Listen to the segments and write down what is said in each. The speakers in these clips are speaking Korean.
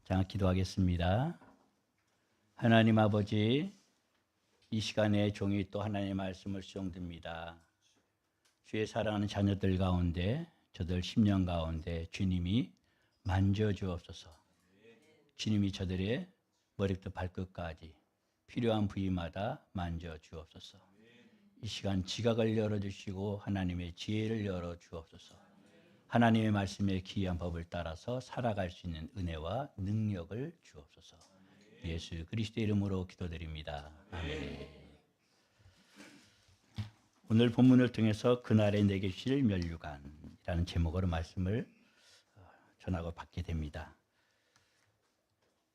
자, 기도하겠습니다. 하나님 아버지, 이 시간에 종이 또 하나님의 말씀을 수용듭니다. 주의 사랑하는 자녀들 가운데, 저들 10년 가운데 주님이 만져주옵소서. 주님이 저들의 머리부터 발끝까지 필요한 부위마다 만져주옵소서. 이 시간 지각을 열어주시고 하나님의 지혜를 열어주옵소서. 하나님의 말씀에 기이한 법을 따라서 살아갈 수 있는 은혜와 능력을 주옵소서. 예수 그리스도의 이름으로 기도드립니다. 아멘. 오늘 본문을 통해서 그날에 내게 주실 면류관이라는 제목으로 말씀을 전하고 받게 됩니다.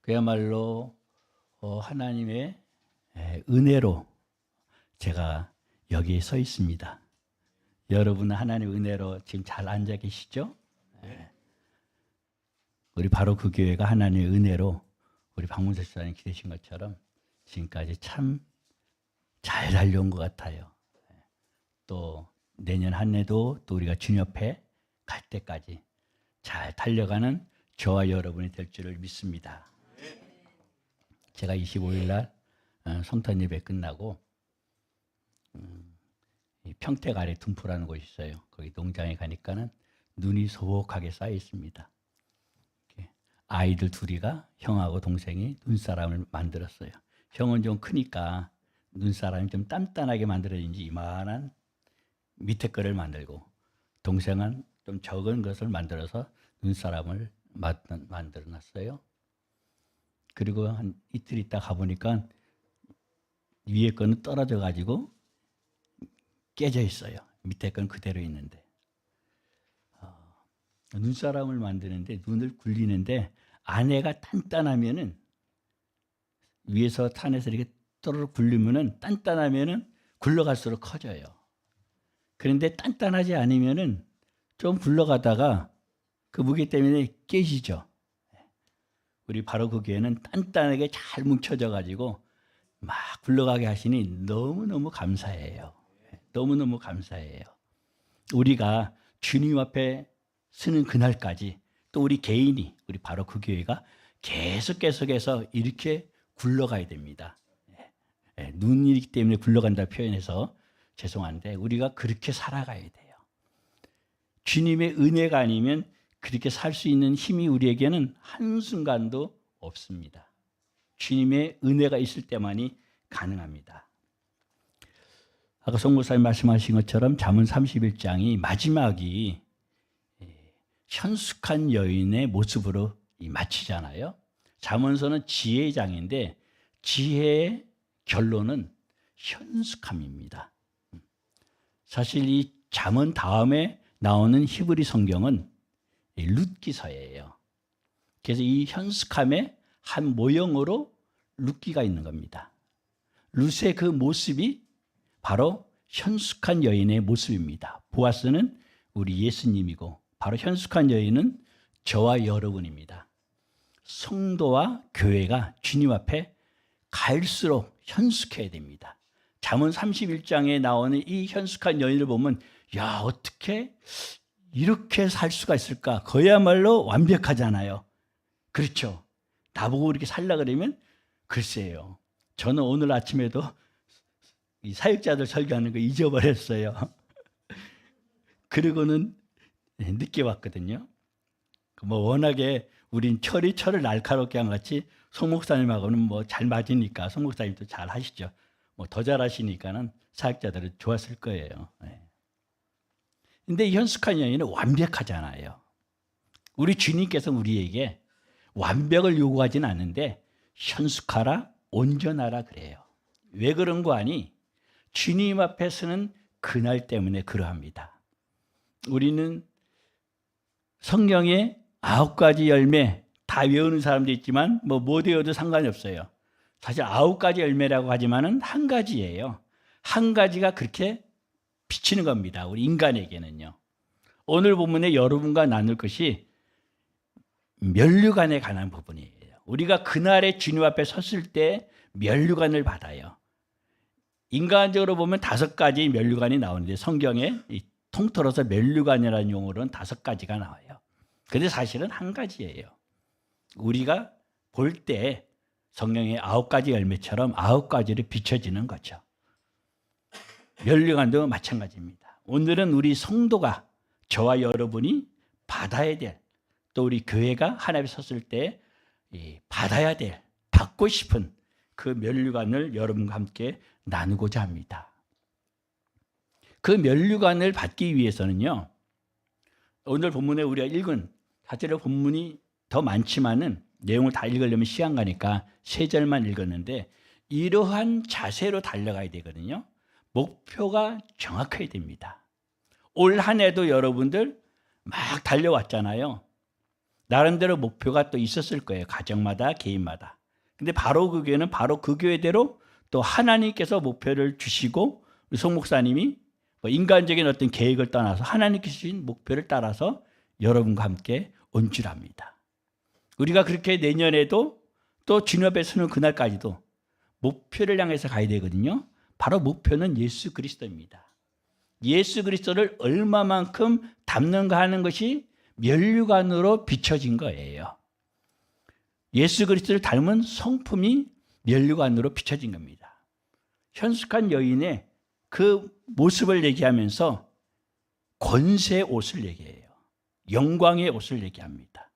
그야말로 하나님의 은혜로 제가 여기에 서 있습니다. 여러분은 하나님의 은혜로 지금 잘 앉아 계시죠? 우리 바로 그 교회가 하나님의 은혜로 우리 박문석 집사님 기대신 것처럼 지금까지 참 잘 달려온 것 같아요. 또 내년 한 해도 또 우리가 주님 옆에 갈 때까지 잘 달려가는 저와 여러분이 될 줄을 믿습니다. 제가 25일 날 성탄 예배 끝나고 평택 아래 둔포라는 곳이 있어요. 거기 농장에 가니까는 눈이 소복하게 쌓여 있습니다. 아이들 둘이가 형하고 동생이 눈사람을 만들었어요. 형은 좀 크니까 눈사람이 좀 단단하게 만들어진지 이만한 밑에 거를 만들고, 동생은 좀 적은 것을 만들어서 눈사람을 만들어 놨어요. 그리고 한 이틀 있다 가보니까 위에 거는 떨어져 가지고 깨져 있어요. 밑에 건 그대로 있는데, 눈사람을 만드는데 눈을 굴리는데 안에가 단단하면은 위에서 탄에서 이렇게 또르륵 굴리면은 단단하면은 굴러갈수록 커져요. 그런데 단단하지 않으면은 좀 굴러가다가 그 무게 때문에 깨지죠. 우리 바로 그 교회는 단단하게 잘 뭉쳐져 가지고 막 굴러가게 하시니 너무너무 감사해요. 너무너무 감사해요. 우리가 주님 앞에 서는 그날까지 또 우리 개인이, 우리 바로 그 교회가 계속해서 이렇게 굴러가야 됩니다. 눈이기 때문에 굴러간다 표현해서 죄송한데 우리가 그렇게 살아가야 돼요. 주님의 은혜가 아니면 그렇게 살 수 있는 힘이 우리에게는 한순간도 없습니다. 주님의 은혜가 있을 때만이 가능합니다. 아까 송 목사님 말씀하신 것처럼 잠언 31장이 마지막이 현숙한 여인의 모습으로 마치잖아요. 잠언서는 지혜의 장인데 지혜의 결론은 현숙함입니다. 사실 이 잠언 다음에 나오는 히브리 성경은 룻기서예요. 그래서 이 현숙함의 한 모형으로 룻기가 있는 겁니다. 룻의 그 모습이 바로 현숙한 여인의 모습입니다. 보아스는 우리 예수님이고 바로 현숙한 여인은 저와 여러분입니다. 성도와 교회가 주님 앞에 갈수록 현숙해야 됩니다. 잠언 31장에 나오는 이 현숙한 여인을 보면 야, 어떻게 이렇게 살 수가 있을까? 그야말로 완벽하잖아요. 그렇죠? 나보고 이렇게 살라 그러면 글쎄요. 저는 오늘 아침에도 이 사역자들 설교하는 거 잊어버렸어요. 그리고는 늦게 왔거든요. 뭐 워낙에 우린 철을 날카롭게 한 같이 송 목사님하고는 뭐 잘 맞으니까 송 목사님도 잘 하시죠. 뭐 더 잘하시니까는 사역자들은 좋았을 거예요. 근데 이 현숙한 여인은 완벽하잖아요. 우리 주님께서 우리에게 완벽을 요구하지는 않는데 현숙하라, 온전하라 그래요. 왜 그런 거 아니? 주님 앞에 서는 그날 때문에 그러합니다. 우리는 성경에 9가지 열매 다 외우는 사람도 있지만 못 외워도 상관이 없어요. 사실 9가지 열매라고 하지만은 한 가지예요. 한 가지가 그렇게 비치는 겁니다. 우리 인간에게는요. 오늘 본문에 여러분과 나눌 것이 면류관에 관한 부분이에요. 우리가 그날에 주님 앞에 섰을 때 면류관을 받아요. 인간적으로 보면 5가지 면류관이 나오는데 성경에 통틀어서 면류관이라는 용어로는 5가지가 나와요. 그런데 사실은 한 가지예요. 우리가 볼 때 성령의 9가지 열매처럼 9가지로 비춰지는 거죠. 면류관도 마찬가지입니다. 오늘은 우리 성도가, 저와 여러분이 받아야 될, 또 우리 교회가 하나님에 섰을 때 받아야 될, 받고 싶은 그 면류관을 여러분과 함께 나누고자 합니다. 그 면류관을 받기 위해서는요, 오늘 본문에 우리가 읽은 사실은 본문이 더 많지만은 내용을 다 읽으려면 시간 가니까 3절만 읽었는데, 이러한 자세로 달려가야 되거든요. 목표가 정확해야 됩니다. 올 한 해도 여러분들 막 달려왔잖아요. 나름대로 목표가 또 있었을 거예요. 가정마다, 개인마다. 근데 바로 그 교회는 바로 그 교회대로 또 하나님께서 목표를 주시고, 송 목사님이 인간적인 어떤 계획을 떠나서 하나님께서 주신 목표를 따라서 여러분과 함께 온 줄 압니다. 우리가 그렇게 내년에도 또 주님 앞에 서는 그날까지도 목표를 향해서 가야 되거든요. 바로 목표는 예수 그리스도입니다. 예수 그리스도를 얼마만큼 닮는가 하는 것이 면류관으로 비춰진 거예요. 예수 그리스도를 닮은 성품이 면류관으로 비춰진 겁니다. 현숙한 여인의 그 모습을 얘기하면서 권세의 옷을 얘기해요. 영광의 옷을 얘기합니다.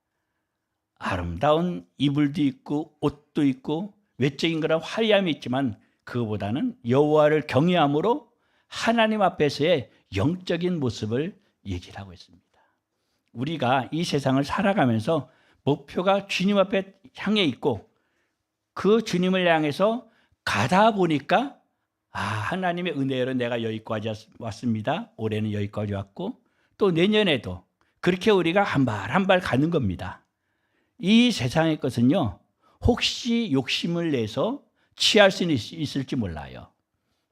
아름다운 이불도 있고 옷도 있고 외적인 그런 화려함이 있지만 그거보다는 여호와를 경외함으로 하나님 앞에서의 영적인 모습을 얘기를 하고 있습니다. 우리가 이 세상을 살아가면서 목표가 주님 앞에 향해 있고 그 주님을 향해서 가다 보니까 하나님의 은혜로 내가 여기까지 왔습니다. 올해는 여기까지 왔고 또 내년에도 그렇게 우리가 한 발 한 발 가는 겁니다. 이 세상의 것은요, 혹시 욕심을 내서 취할 수는 있을지 몰라요.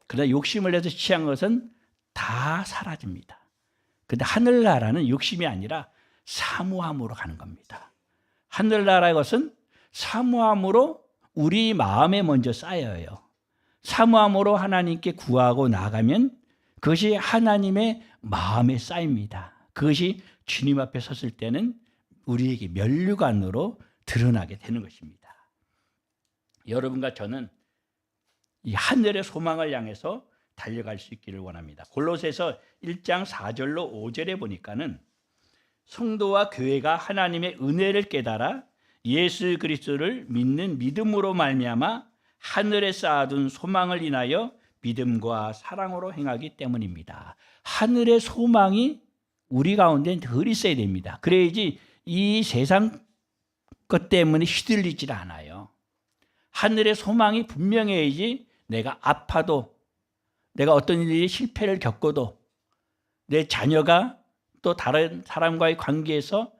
그러나 욕심을 내서 취한 것은 다 사라집니다. 그런데 하늘나라는 욕심이 아니라 사모함으로 가는 겁니다. 하늘나라의 것은 사모함으로 우리 마음에 먼저 쌓여요. 사모함으로 하나님께 구하고 나가면 그것이 하나님의 마음에 쌓입니다. 그것이 주님 앞에 섰을 때는 우리에게 면류관으로 드러나게 되는 것입니다. 여러분과 저는 이 하늘의 소망을 향해서 달려갈 수 있기를 원합니다. 골로새서 1장 4절로 5절에 보니까는 성도와 교회가 하나님의 은혜를 깨달아 예수 그리스도를 믿는 믿음으로 말미암아 하늘에 쌓아둔 소망을 인하여 믿음과 사랑으로 행하기 때문입니다. 하늘의 소망이 우리 가운데 늘 있어야 됩니다. 그래야지 이 세상 것 때문에 휘둘리질 않아요. 하늘의 소망이 분명해야지 내가 아파도, 내가 어떤 일이 실패를 겪어도, 내 자녀가 또 다른 사람과의 관계에서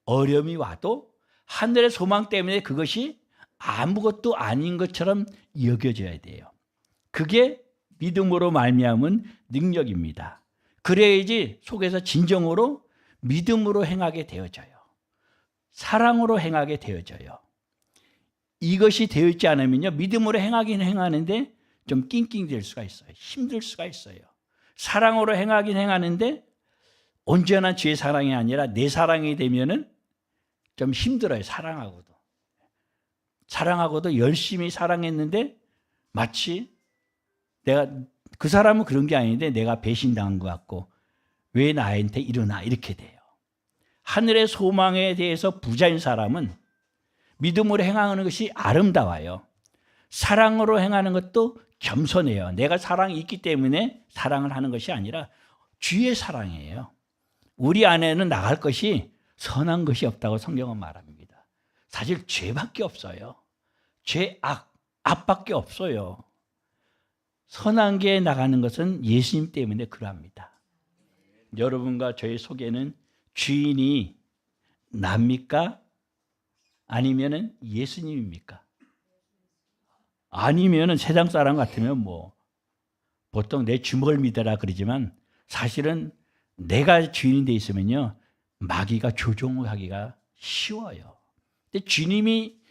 어려움이 와도 하늘의 소망 때문에 그것이 아무것도 아닌 것처럼 여겨져야 돼요. 그게 믿음으로 말미암은 능력입니다. 그래야지 속에서 진정으로 믿음으로 행하게 되어져요. 사랑으로 행하게 되어져요. 이것이 되어 있지 않으면요, 믿음으로 행하긴 행하는데 좀 낑낑댈 수가 있어요. 힘들 수가 있어요. 사랑으로 행하긴 행하는데 온전한 주의 사랑이 아니라 내 사랑이 되면은 좀 힘들어요. 사랑하고도 열심히 사랑했는데 마치 내가 그 사람은 그런 게 아닌데 내가 배신당한 것 같고 왜 나한테 일어나 이렇게 돼요. 하늘의 소망에 대해서 부자인 사람은 믿음으로 행하는 것이 아름다워요. 사랑으로 행하는 것도 겸손해요. 내가 사랑이 있기 때문에 사랑을 하는 것이 아니라 주의 사랑이에요. 우리 안에는 나갈 것이 선한 것이 없다고 성경은 말합니다. 사실 죄밖에 없어요. 악밖에 없어요. 선한 게 나가는 것은 예수님 때문에 그러합니다. 여러분과 저의 속에는 주인이 납니까? 아니면은 예수님입니까? 아니면은 세상 사람 같으면 보통 내 주먹을 믿어라 그러지만 사실은 내가 주인이 돼 있으면요, 마귀가 조종하기가 쉬워요. 근데 주님이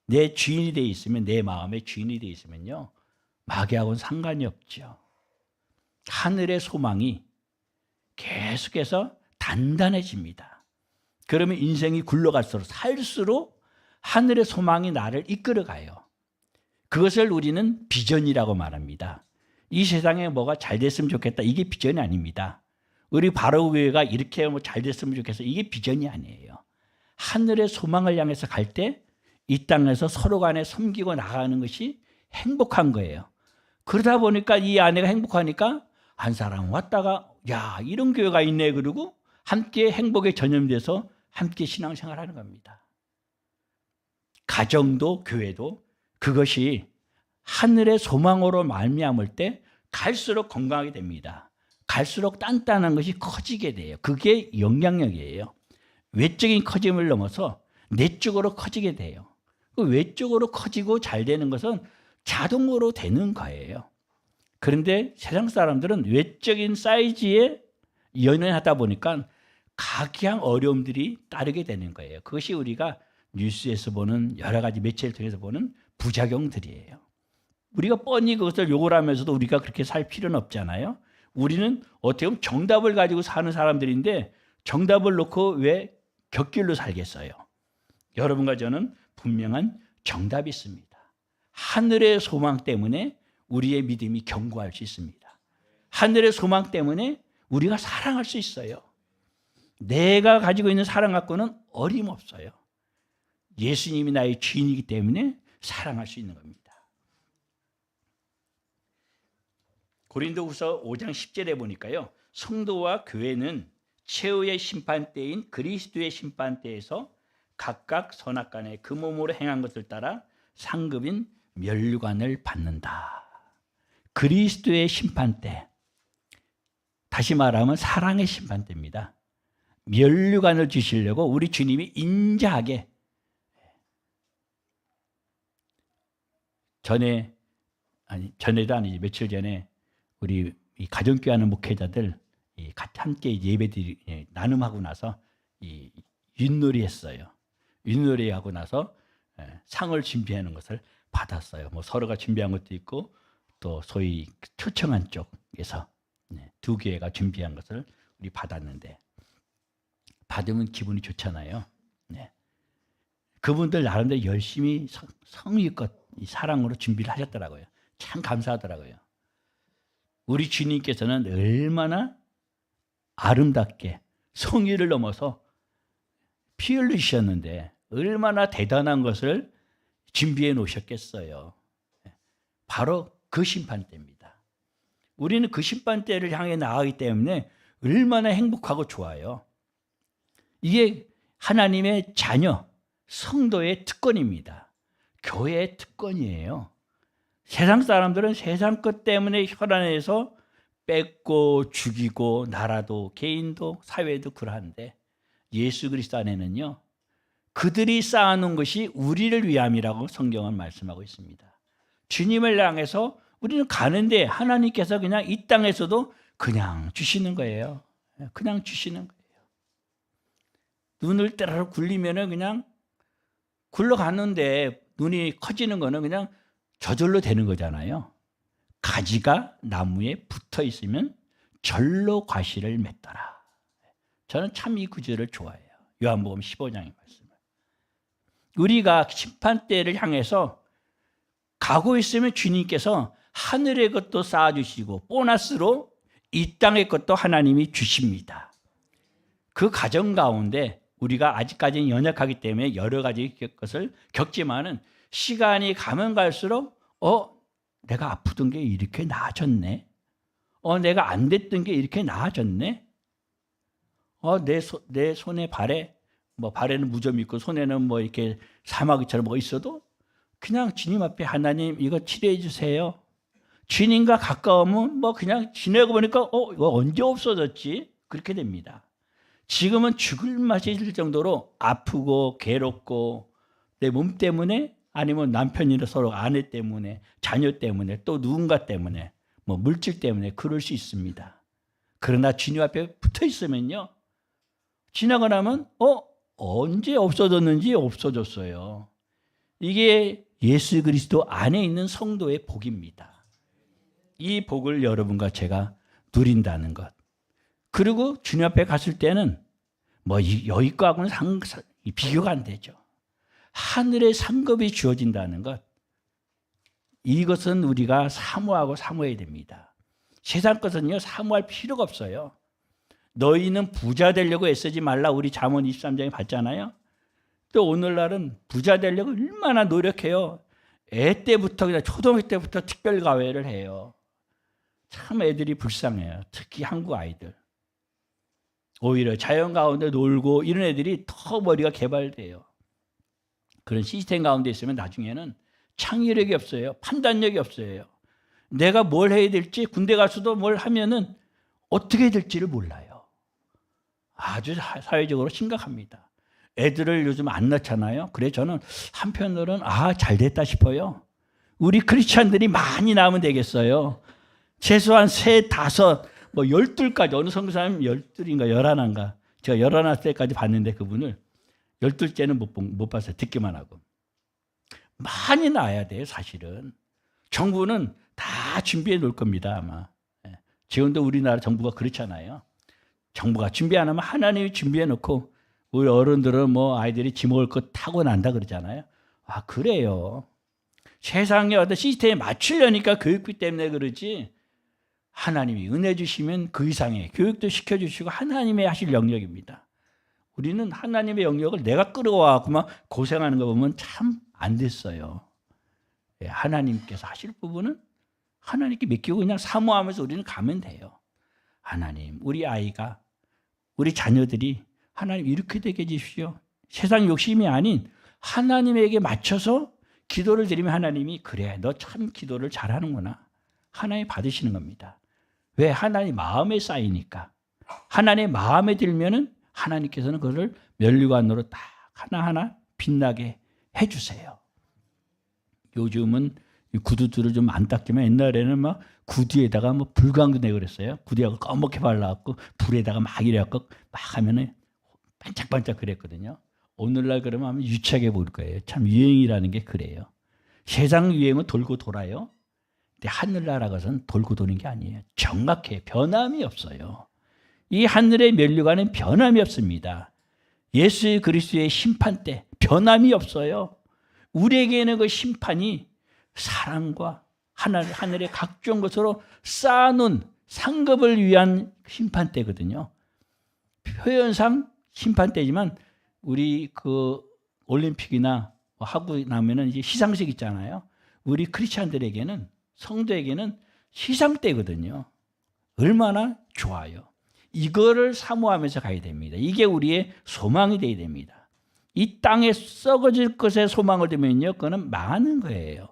내 주인이 돼 있으면, 내 마음의 주인이 돼 있으면요, 마귀하고는 상관이 없죠. 하늘의 소망이 계속해서 단단해집니다. 그러면 인생이 굴러갈수록 살수록 하늘의 소망이 나를 이끌어가요. 그것을 우리는 비전이라고 말합니다. 이 세상에 뭐가 잘 됐으면 좋겠다. 이게 비전이 아닙니다. 우리 바로교회가 이렇게 잘 됐으면 좋겠어. 이게 비전이 아니에요. 하늘의 소망을 향해서 갈 때 이 땅에서 서로 간에 섬기고 나가는 것이 행복한 거예요. 그러다 보니까 이 아내가 행복하니까 한 사람 왔다가 야 이런 교회가 있네 그러고 함께 행복에 전념돼서 함께 신앙생활하는 겁니다. 가정도 교회도 그것이 하늘의 소망으로 말미암을 때 갈수록 건강하게 됩니다. 갈수록 단단한 것이 커지게 돼요. 그게 영향력이에요. 외적인 커짐을 넘어서 내적으로 커지게 돼요. 그 외적으로 커지고 잘 되는 것은 자동으로 되는 거예요. 그런데 세상 사람들은 외적인 사이즈에 연연하다 보니까 각양 어려움들이 따르게 되는 거예요. 그것이 우리가 뉴스에서 보는 여러 가지 매체를 통해서 보는 부작용들이에요. 우리가 뻔히 그것을 욕을 하면서도 우리가 그렇게 살 필요는 없잖아요. 우리는 어떻게 보면 정답을 가지고 사는 사람들인데 정답을 놓고 왜 곁길로 살겠어요? 여러분과 저는 분명한 정답이 있습니다. 하늘의 소망 때문에 우리의 믿음이 견고할 수 있습니다. 하늘의 소망 때문에 우리가 사랑할 수 있어요. 내가 가지고 있는 사랑 갖고는 어림없어요. 예수님이 나의 주인이기 때문에 사랑할 수 있는 겁니다. 고린도후서 5장 10절에 보니까요. 성도와 교회는 최후의 심판대인 그리스도의 심판대에서 각각 선악간에 그 몸으로 행한 것을 따라 상급인 면류관을 받는다. 그리스도의 심판대, 다시 말하면 사랑의 심판대입니다. 면류관을 주시려고 우리 주님이 인자하게 전에도 아니지 며칠 전에 우리 이 가정교회 하는 목회자들 함께 예배드리 나눔하고 나서 이 윷놀이 했어요. 윷놀이 하고 나서 상을 준비하는 것을 받았어요. 뭐 서로가 준비한 것도 있고 또 소위 초청한 쪽에서 두 교회가 준비한 것을 우리 받았는데 받으면 기분이 좋잖아요. 그분들 나름대로 열심히 성의껏 사랑으로 준비를 하셨더라고요. 참 감사하더라고요. 우리 주님께서는 얼마나 아름답게 성의를 넘어서 피 흘리셨는데 얼마나 대단한 것을 준비해 놓으셨겠어요. 바로 그 심판대입니다. 우리는 그 심판대를 향해 나가기 때문에 얼마나 행복하고 좋아요. 이게 하나님의 자녀, 성도의 특권입니다. 교회의 특권이에요. 세상 사람들은 세상 것 때문에 혈안에서 뺏고 죽이고 나라도 개인도 사회도 그러한데 예수 그리스도 안에는요. 그들이 쌓아놓은 것이 우리를 위함이라고 성경은 말씀하고 있습니다. 주님을 향해서 우리는 가는데 하나님께서 그냥 이 땅에서도 그냥 주시는 거예요. 그냥 주시는 거예요. 눈을 때라로 굴리면은 그냥 굴러가는데 눈이 커지는 거는 그냥 저절로 되는 거잖아요. 가지가 나무에 붙어 있으면 절로 과실을 맺더라. 저는 참 이 구절을 좋아해요. 요한복음 15장의 말씀을. 우리가 심판대를 향해서 가고 있으면 주님께서 하늘의 것도 쌓아주시고 보너스로 이 땅의 것도 하나님이 주십니다. 그 과정 가운데 우리가 아직까지는 연약하기 때문에 여러 가지 것을 겪지만은 시간이 가면 갈수록 내가 아프던 게 이렇게 나아졌네. 내가 안 됐던 게 이렇게 나아졌네. 내 손에 발에 발에는 무좀이 있고 손에는 이렇게 사마귀처럼 있어도 그냥 주님 앞에 하나님 이거 치료해 주세요. 주님과 가까우면 그냥 지내고 보니까 이거 언제 없어졌지? 그렇게 됩니다. 지금은 죽을 맛이 들 정도로 아프고 괴롭고 내 몸 때문에 아니면 남편이나 서로 아내 때문에 자녀 때문에 또 누군가 때문에 물질 때문에 그럴 수 있습니다. 그러나 주님 앞에 붙어 있으면요. 지나고 나면 언제 없어졌는지 없어졌어요. 이게 예수 그리스도 안에 있는 성도의 복입니다. 이 복을 여러분과 제가 누린다는 것. 그리고 주님 앞에 갔을 때는 여기 거하고는 비교가 안 되죠. 하늘의 상급이 주어진다는 것, 이것은 우리가 사모하고 사모해야 됩니다. 세상 것은요 사모할 필요가 없어요. 너희는 부자 되려고 애쓰지 말라, 우리 잠언 23장에 봤잖아요. 또 오늘날은 부자 되려고 얼마나 노력해요. 애 때부터, 그냥 초등학교 때부터 특별과외를 해요. 참 애들이 불쌍해요. 특히 한국 아이들. 오히려 자연 가운데 놀고 이런 애들이 더 머리가 개발돼요. 그런 시스템 가운데 있으면 나중에는 창의력이 없어요. 판단력이 없어요. 내가 뭘 해야 될지, 군대 가서도 뭘 하면은 어떻게 될지를 몰라요. 아주 사회적으로 심각합니다. 애들을 요즘 안 낳잖아요. 그래 저는 한편으로는 잘 됐다 싶어요. 우리 크리스찬들이 많이 낳으면 되겠어요. 최소한 3, 5, 12까지, 어느 선교사님 12인가 11인가, 제가 11때까지 봤는데 그분을 12째는 못 봤어요. 듣기만 하고. 많이 낳아야 돼요, 사실은. 정부는 다 준비해 놓을 겁니다, 아마. 지금도 우리나라 정부가 그렇잖아요. 정부가 준비 안 하면 하나님이 준비해 놓고, 우리 어른들은 아이들이 지 먹을 거 타고 난다 그러잖아요. 그래요. 세상에 어떤 시스템에 맞추려니까 교육비 때문에 그러지, 하나님이 은혜 주시면 그 이상의 교육도 시켜주시고 하나님의 하실 영역입니다. 우리는 하나님의 영역을 내가 끌어와서 고생하는 거 보면 참 안 됐어요. 하나님께서 하실 부분은 하나님께 맡기고 그냥 사모하면서 우리는 가면 돼요. 하나님, 우리 아이가, 우리 자녀들이 하나님 이렇게 되게 해주십시오. 세상 욕심이 아닌 하나님에게 맞춰서 기도를 드리면 하나님이, 그래 너 참 기도를 잘하는구나, 하나님 받으시는 겁니다. 왜? 하나님 마음에 쌓이니까. 하나님 마음에 들면은 하나님께서는 그것을 면류관으로 딱 하나하나 빛나게 해주세요. 요즘은 구두들을 좀 안 닦지만 옛날에는 구두에다가 불광도 내고 그랬어요. 구두하고 검게 발라갖고 불에다가 막 이래갖고 막 하면은 반짝반짝 그랬거든요. 오늘날 그러면 아마 유치하게 보일 거예요. 참 유행이라는 게 그래요. 세상 유행은 돌고 돌아요. 근데 하늘나라 것은 돌고 도는 게 아니에요. 정확해. 변함이 없어요. 이 하늘의 면류관은 변함이 없습니다. 예수 그리스도의 심판 때 변함이 없어요. 우리에게는 그 심판이 사랑과 하늘의 각종 것으로 쌓아놓은 상급을 위한 심판 때거든요. 표현상 심판 때지만 우리 그 올림픽이나 하고 나면은 이제 시상식 있잖아요. 우리 크리스찬들에게는, 성도에게는 시상 때거든요. 얼마나 좋아요. 이거를 사모하면서 가야 됩니다. 이게 우리의 소망이 되어야 됩니다. 이 땅에 썩어질 것에 소망을 두면요, 그거는 망하는 거예요.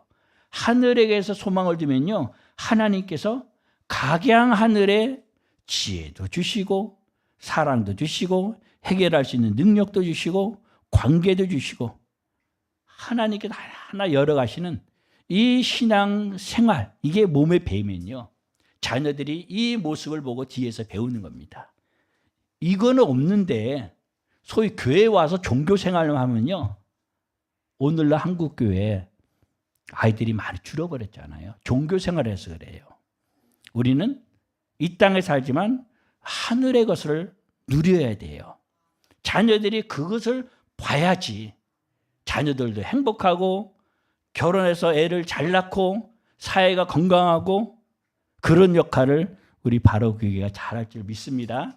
하늘에게서 소망을 두면요, 하나님께서 각양 하늘에 지혜도 주시고 사랑도 주시고 해결할 수 있는 능력도 주시고 관계도 주시고 하나님께서 하나 열어가시는 이 신앙 생활, 이게 몸에 배면요, 자녀들이 이 모습을 보고 뒤에서 배우는 겁니다. 이거는 없는데 소위 교회에 와서 종교 생활을 하면요, 오늘날 한국 교회 아이들이 많이 줄어버렸잖아요. 종교 생활을 해서 그래요. 우리는 이 땅에 살지만 하늘의 것을 누려야 돼요. 자녀들이 그것을 봐야지 자녀들도 행복하고 결혼해서 애를 잘 낳고 사회가 건강하고 그런 역할을 우리 바로교회가 잘할 줄 믿습니다.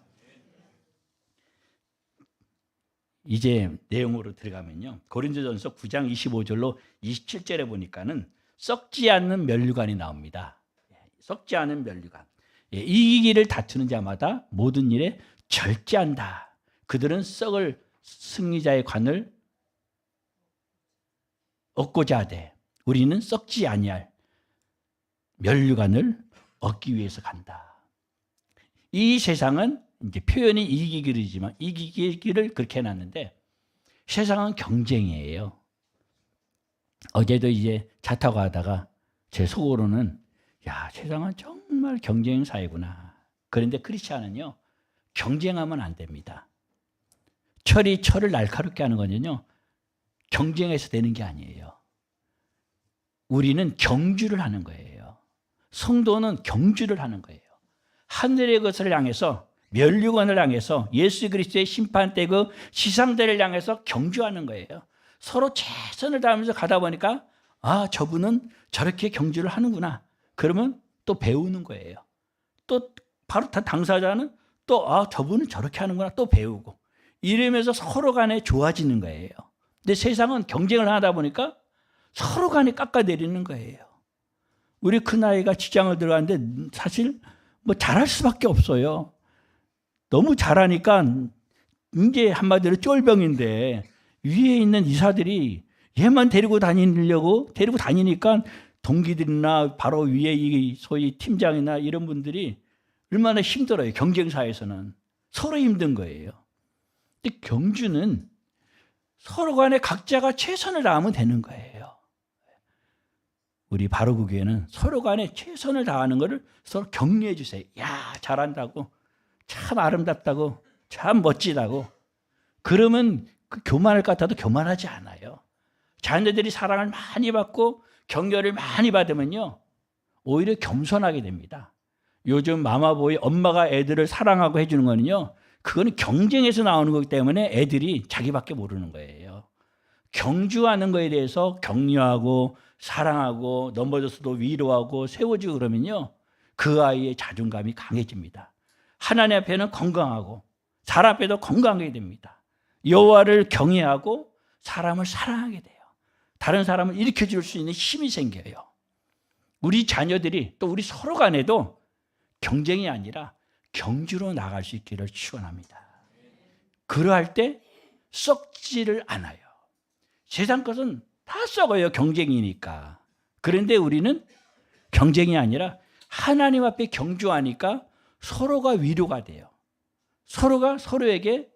이제 내용으로 들어가면요, 고린도전서 9장 25절로 27절에 보니까는 썩지 않는 면류관이 나옵니다. 썩지 않은 면류관. 이기기를 다투는 자마다 모든 일에 절제한다. 그들은 썩을 승리자의 관을 얻고자 하되 우리는 썩지 아니할 면류관을 얻기 위해서 간다. 이 세상은 이제 표현이 이기기이지만 이기기를 그렇게 해놨는데 세상은 경쟁이에요. 어제도 이제 차 타고 가다가 제 속으로는 세상은 정말 경쟁 사회구나. 그런데 크리스찬은요, 경쟁하면 안 됩니다. 철이 철을 날카롭게 하는 거는요, 경쟁해서 되는 게 아니에요. 우리는 경주를 하는 거예요. 성도는 경주를 하는 거예요. 하늘의 것을 향해서, 면류관을 향해서, 예수 그리스도의 심판 때 그 시상대를 향해서 경주하는 거예요. 서로 최선을 다하면서 가다 보니까 아, 저분은 저렇게 경주를 하는구나. 그러면 또 배우는 거예요. 또 바로 당사자는 또 아, 저분은 저렇게 하는구나. 또 배우고. 이러면서 서로 간에 좋아지는 거예요. 근데 세상은 경쟁을 하다 보니까 서로 간에 깎아내리는 거예요. 우리 큰아이가 직장을 들어갔는데 사실 뭐 잘할 수밖에 없어요. 너무 잘하니까 이제 한마디로 쫄병인데 위에 있는 이사들이 얘만 데리고 다니니까 동기들이나 바로 위에 이 소위 팀장이나 이런 분들이 얼마나 힘들어요. 경쟁사에서는 서로 힘든 거예요. 근데 경주는 서로 간에 각자가 최선을 다하면 되는 거예요. 우리 바로그 교회는 서로 간에 최선을 다하는 것을 서로 격려해 주세요. 야, 잘한다고, 참 아름답다고, 참 멋지다고. 그러면 그 교만할 것 같아도 교만하지 않아요. 자녀들이 사랑을 많이 받고 격려를 많이 받으면요, 오히려 겸손하게 됩니다. 요즘 마마보이 엄마가 애들을 사랑하고 해주는 거는요, 그거는 경쟁에서 나오는 거기 때문에 애들이 자기밖에 모르는 거예요. 경주하는 거에 대해서 격려하고 사랑하고 넘어져서도 위로하고 세워주고 그러면요, 그 아이의 자존감이 강해집니다. 하나님 앞에는 건강하고 사람 앞에도 건강하게 됩니다. 여호와를 경외하고 사람을 사랑하게 돼요. 다른 사람을 일으켜줄 수 있는 힘이 생겨요. 우리 자녀들이 또 우리 서로 간에도 경쟁이 아니라 경주로 나갈 수 있기를 축원합니다. 그러할 때 썩지를 않아요. 세상 것은 다 썩어요. 경쟁이니까. 그런데 우리는 경쟁이 아니라 하나님 앞에 경주하니까 서로가 위로가 돼요. 서로가 서로에게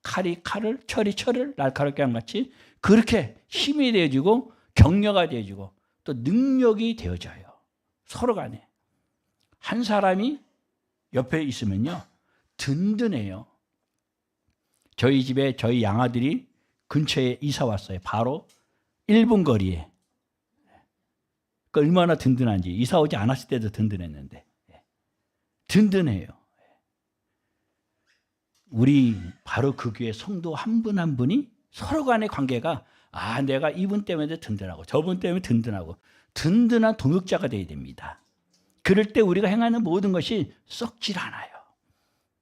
칼이 칼을, 철이 철을 날카롭게 한 같이 그렇게 힘이 되어주고 격려가 되어주고 또 능력이 되어져요. 서로 간에. 한 사람이 옆에 있으면요, 든든해요. 저희 집에 저희 양아들이 근처에 이사 왔어요. 바로 1분 거리에. 얼마나 든든한지. 이사 오지 않았을 때도 든든했는데. 든든해요. 우리 바로 그 교회 성도 한 분 한 분이 서로 간의 관계가 아, 내가 이분 때문에 든든하고 저분 때문에 든든하고 든든한 동역자가 되어야 됩니다. 그럴 때 우리가 행하는 모든 것이 썩질 않아요.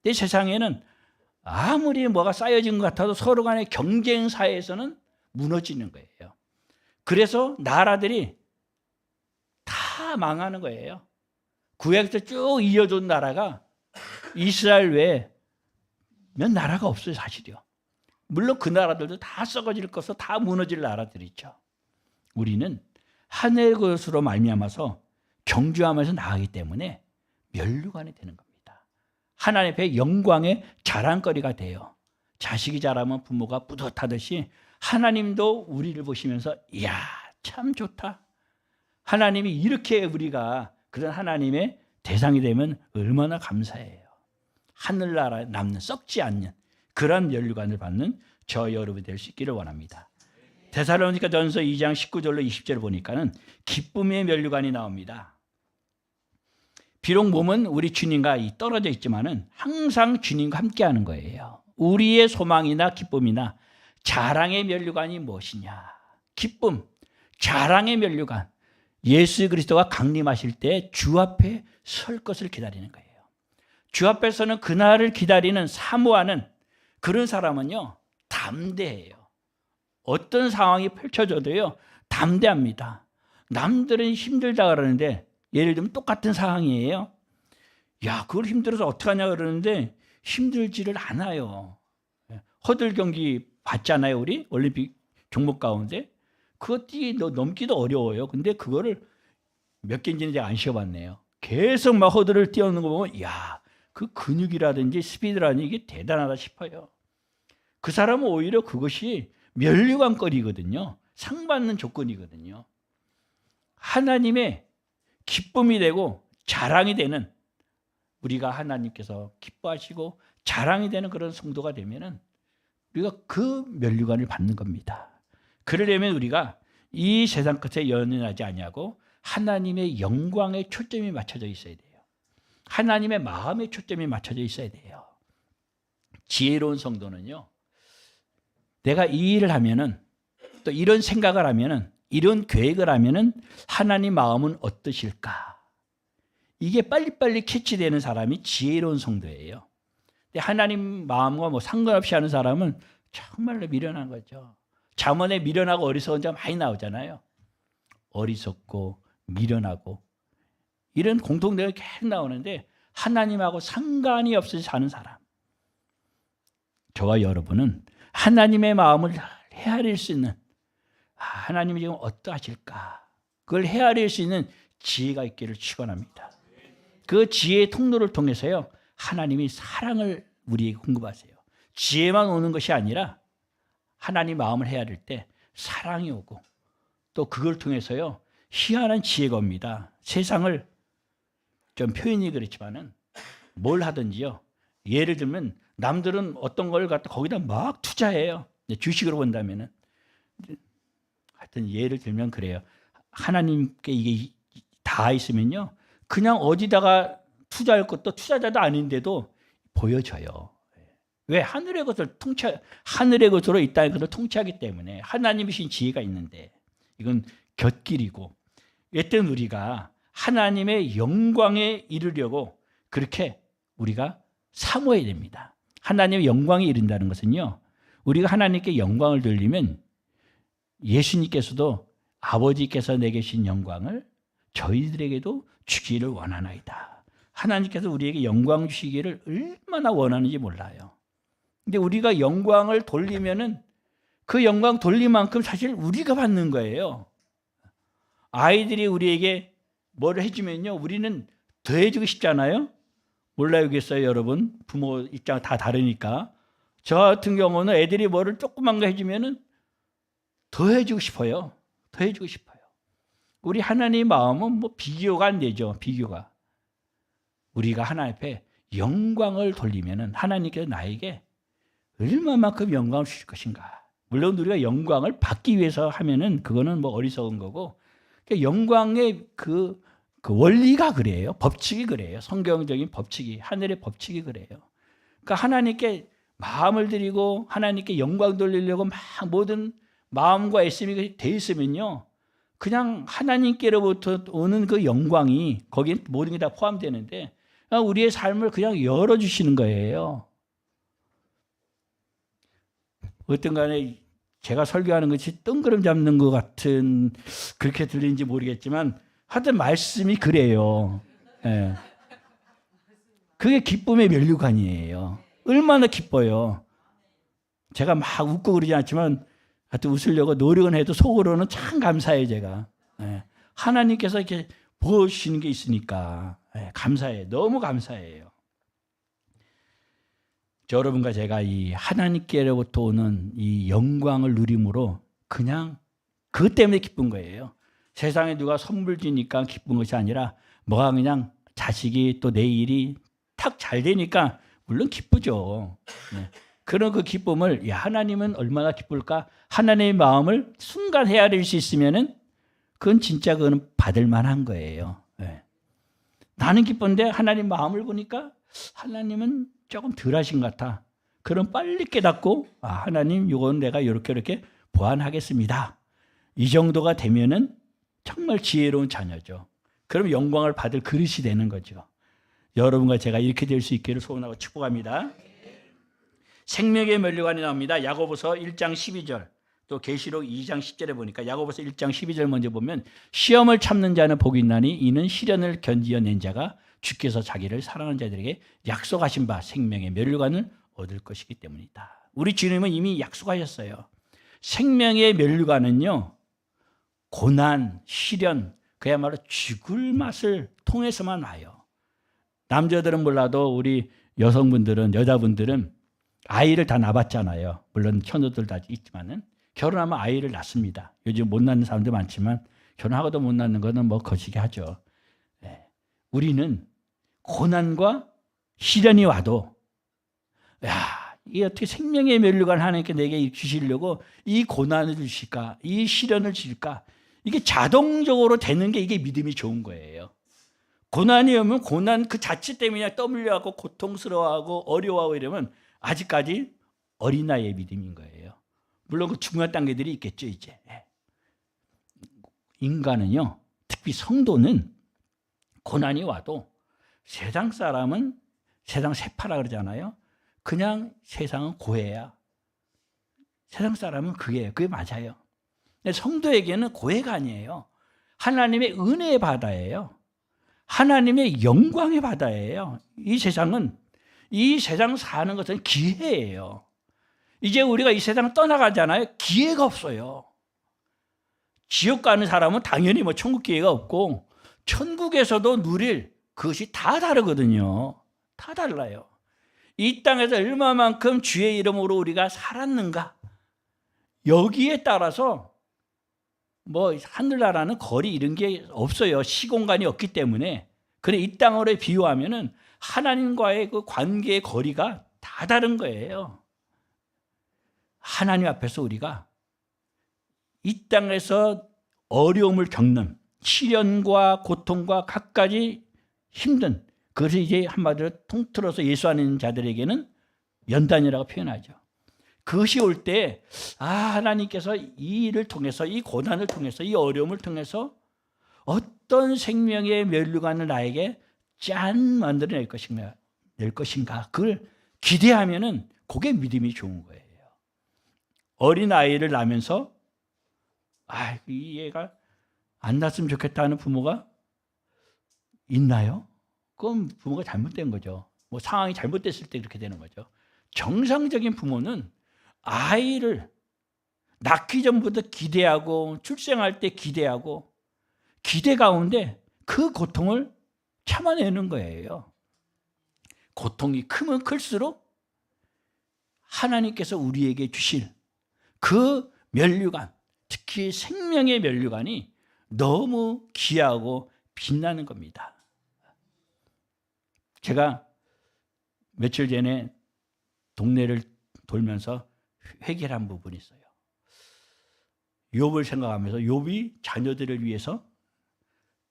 이 세상에는 아무리 뭐가 쌓여진 것 같아도 서로 간의 경쟁 사회에서는 무너지는 거예요. 그래서 나라들이 다 망하는 거예요. 구약에서 쭉 이어진 나라가 이스라엘 외에 몇 나라가 없어요, 사실이요. 물론 그 나라들도 다 썩어질 것으로 다 무너질 나라들이죠. 우리는 하늘의 것으로 말미암아서 경주하면서 나가기 때문에 면류관이 되는 겁니다. 하나님 앞에 영광의 자랑거리가 돼요. 자식이 자라면 부모가 뿌듯하듯이 하나님도 우리를 보시면서 이야, 참 좋다. 하나님이 이렇게 우리가 그런 하나님의 대상이 되면 얼마나 감사해요. 하늘나라에 남는 썩지 않는 그런 면류관을 받는 저 여러분이 될 수 있기를 원합니다. 데살로니가전서 2장 19절로 20절을 보니까는 기쁨의 면류관이 나옵니다. 비록 몸은 우리 주님과 떨어져 있지만은 항상 주님과 함께하는 거예요. 우리의 소망이나 기쁨이나 자랑의 면류관이 무엇이냐? 기쁨, 자랑의 면류관. 예수 그리스도가 강림하실 때 주 앞에 설 것을 기다리는 거예요. 주 앞에서는 그날을 기다리는 사모하는 그런 사람은요, 담대해요. 어떤 상황이 펼쳐져도요, 담대합니다. 남들은 힘들다 그러는데 예를 들면 똑같은 상황이에요. 야, 그걸 힘들어서 어떡하냐 그러는데 힘들지를 않아요. 허들 경기 봤잖아요, 우리 올림픽 종목 가운데. 그거 넘기도 어려워요. 근데 그거를 몇 개인지는 제가 안 쉬어봤네요. 계속 막 허들을 뛰어오는 거 보면 야, 그 근육이라든지 스피드라든지 이게 대단하다 싶어요. 그 사람은 오히려 그것이 면류관거리거든요. 상받는 조건이거든요. 하나님의 기쁨이 되고 자랑이 되는, 우리가 하나님께서 기뻐하시고 자랑이 되는 그런 성도가 되면은 우리가 그 면류관을 받는 겁니다. 그러려면 우리가 이 세상 것에 연연하지 아니하고 하나님의 영광에 초점이 맞춰져 있어야 돼요. 하나님의 마음에 초점이 맞춰져 있어야 돼요. 지혜로운 성도는요, 내가 이 일을 하면은 또 이런 생각을 하면은, 이런 계획을 하면은 하나님 마음은 어떠실까? 이게 빨리빨리 캐치되는 사람이 지혜로운 성도예요. 근데 하나님 마음과 뭐 상관없이 하는 사람은 정말로 미련한 거죠. 잠언에 미련하고 어리석은 자 많이 나오잖아요. 어리석고 미련하고 이런 공통점이 계속 나오는데, 하나님하고 상관이 없이 사는 사람, 저와 여러분은 하나님의 마음을 헤아릴 수 있는, 하나님이 지금 어떠하실까, 그걸 헤아릴 수 있는 지혜가 있기를 축원합니다. 그 지혜의 통로를 통해서요, 하나님이 사랑을 우리에게 공급하세요. 지혜만 오는 것이 아니라 하나님 마음을 헤아릴 때 사랑이 오고, 또 그걸 통해서요 희한한 지혜가 옵니다. 세상을 좀 표현이 그렇지만은 뭘 하든지요, 예를 들면 남들은 어떤 걸 갖다 거기다 막 투자해요. 주식으로 본다면은. 하여튼 예를 들면 그래요. 하나님께 이게 다 있으면요, 그냥 어디다가 투자할 것도 투자자도 아닌데도 보여져요. 왜? 하늘의 것을 하늘의 것으로 이 땅의 것을 통치하기 때문에 하나님이신 지혜가 있는데, 이건 곁길이고, 여튼 우리가 하나님의 영광에 이르려고 그렇게 우리가 사모해야 됩니다. 하나님의 영광에 이른다는 것은요, 우리가 하나님께 영광을 돌리면 예수님께서도 아버지께서 내게 주신 영광을 저희들에게도 주기를 원하나이다. 하나님께서 우리에게 영광 주시기를 얼마나 원하는지 몰라요. 근데 우리가 영광을 돌리면은 그 영광 돌린 만큼 사실 우리가 받는 거예요. 아이들이 우리에게 뭘 해주면요, 우리는 더 해주고 싶잖아요. 몰라요겠어요, 여러분? 부모 입장 다 다르니까. 저 같은 경우는 애들이 뭐를 조그만 거 해주면은 더 해주고 싶어요. 더 해주고 싶어요. 우리 하나님의 마음은 뭐 비교가 안 되죠. 비교가. 우리가 하나님 앞에 영광을 돌리면은 하나님께서 나에게 얼마만큼 영광을 주실 것인가. 물론 우리가 영광을 받기 위해서 하면은 그거는 뭐 어리석은 거고, 그러니까 영광의 그 원리가 그래요. 법칙이 그래요. 성경적인 법칙이, 하늘의 법칙이 그래요. 그러니까 하나님께 마음을 드리고 하나님께 영광 돌리려고 막 모든 마음과 애씀이 돼 있으면요, 그냥 하나님께로부터 오는 그 영광이 거기에 모든 게 다 포함되는데, 우리의 삶을 그냥 열어주시는 거예요. 어떤 간에 제가 설교하는 것이 뜬구름 잡는 것 같은, 그렇게 들리는지 모르겠지만 하여튼 말씀이 그래요. 예. 그게 기쁨의 면류관이에요. 얼마나 기뻐요. 제가 막 웃고 그러지 않지만 하여튼 웃으려고 노력은 해도 속으로는 참 감사해요. 제가. 예. 하나님께서 이렇게 보여주시는 게 있으니까 감사해요. 너무 감사해요. 여러분과 제가 이 하나님께로부터 오는 이 영광을 누림으로 그냥 그것 때문에 기쁜 거예요. 세상에 누가 선물 주니까 기쁜 것이 아니라, 뭐가 그냥 자식이 또 내 일이 탁 잘 되니까 물론 기쁘죠. 네. 그런 그 기쁨을, 하나님은 얼마나 기쁠까? 하나님의 마음을 순간 헤아릴 수 있으면은 그건 진짜 그거는 받을 만한 거예요. 네. 나는 기쁜데 하나님 마음을 보니까 하나님은 조금 덜 하신 것 같아. 그럼 빨리 깨닫고, 하나님 이건 내가 이렇게 보완하겠습니다. 이 정도가 되면은 정말 지혜로운 자녀죠. 그럼 영광을 받을 그릇이 되는 거죠. 여러분과 제가 이렇게 될 수 있기를 소원하고 축복합니다. 생명의 면류관이 나옵니다. 야고보서 1장 12절, 또 계시록 2장 10절에 보니까 야고보서 1장 12절 먼저 보면, 시험을 참는 자는 복이 있나니 이는 시련을 견디어낸 자가 주께서 자기를 사랑하는 자들에게 약속하신 바 생명의 면류관을 얻을 것이기 때문이다. 우리 주님은 이미 약속하셨어요. 생명의 면류관은요, 고난, 시련, 그야말로 죽을 맛을 통해서만 와요. 남자들은 몰라도 우리 여성분들은, 여자분들은 아이를 다 낳았잖아요. 물론 처녀들 다 있지만은 결혼하면 아이를 낳습니다. 요즘 못 낳는 사람도 많지만 결혼하고도 못 낳는 거는 뭐 거시기 하죠. 우리는 고난과 시련이 와도, 이게 어떻게 생명의 면류관 하나님께 내게 주시려고 이 고난을 주실까, 이 시련을 주실까, 이게 자동적으로 되는 게 이게 믿음이 좋은 거예요. 고난이 오면 고난 그 자체 때문에 떠밀려하고 고통스러워하고 어려워하고 이러면 아직까지 어린아이의 믿음인 거예요. 물론 그 중요한 단계들이 있겠죠, 이제. 인간은요, 특히 성도는 고난이 와도 세상 사람은 세상 세파라 그러잖아요. 그냥 세상은 고해야. 세상 사람은 그게 맞아요. 근데 성도에게는 고해가 아니에요. 하나님의 은혜의 바다예요. 하나님의 영광의 바다예요. 이 세상 사는 것은 기회예요. 이제 우리가 이 세상을 떠나가잖아요. 기회가 없어요. 지옥 가는 사람은 당연히 천국 기회가 없고, 천국에서도 누릴 그것이 다 다르거든요. 다 달라요. 이 땅에서 얼마만큼 주의 이름으로 우리가 살았는가, 여기에 따라서 하늘나라는 거리 이런 게 없어요. 시공간이 없기 때문에. 그래, 이 땅으로 비유하면은 하나님과의 그 관계의 거리가 다 다른 거예요. 하나님 앞에서 우리가 이 땅에서 어려움을 겪는 시련과 고통과 각가지 힘든, 그것을 이제 한마디로 통틀어서 예수 안 믿는 자들에게는 연단이라고 표현하죠. 그것이 올 때, 하나님께서 이 일을 통해서, 이 고난을 통해서, 이 어려움을 통해서 어떤 생명의 면류관을 나에게 만들어낼 것인가, 그걸 기대하면은 그게 믿음이 좋은 거예요. 어린 아이를 낳으면서 이 애가 안 낳았으면 좋겠다 하는 부모가 있나요? 그건 부모가 잘못된 거죠. 상황이 잘못됐을 때 그렇게 되는 거죠. 정상적인 부모는 아이를 낳기 전부터 기대하고, 출생할 때 기대하고, 기대 가운데 그 고통을 참아내는 거예요. 고통이 크면 클수록 하나님께서 우리에게 주실 그 면류관, 특히 생명의 면류관이 너무 귀하고 빛나는 겁니다. 제가 며칠 전에 동네를 돌면서 회개한 부분이 있어요. 욥을 생각하면서 욥이 자녀들을 위해서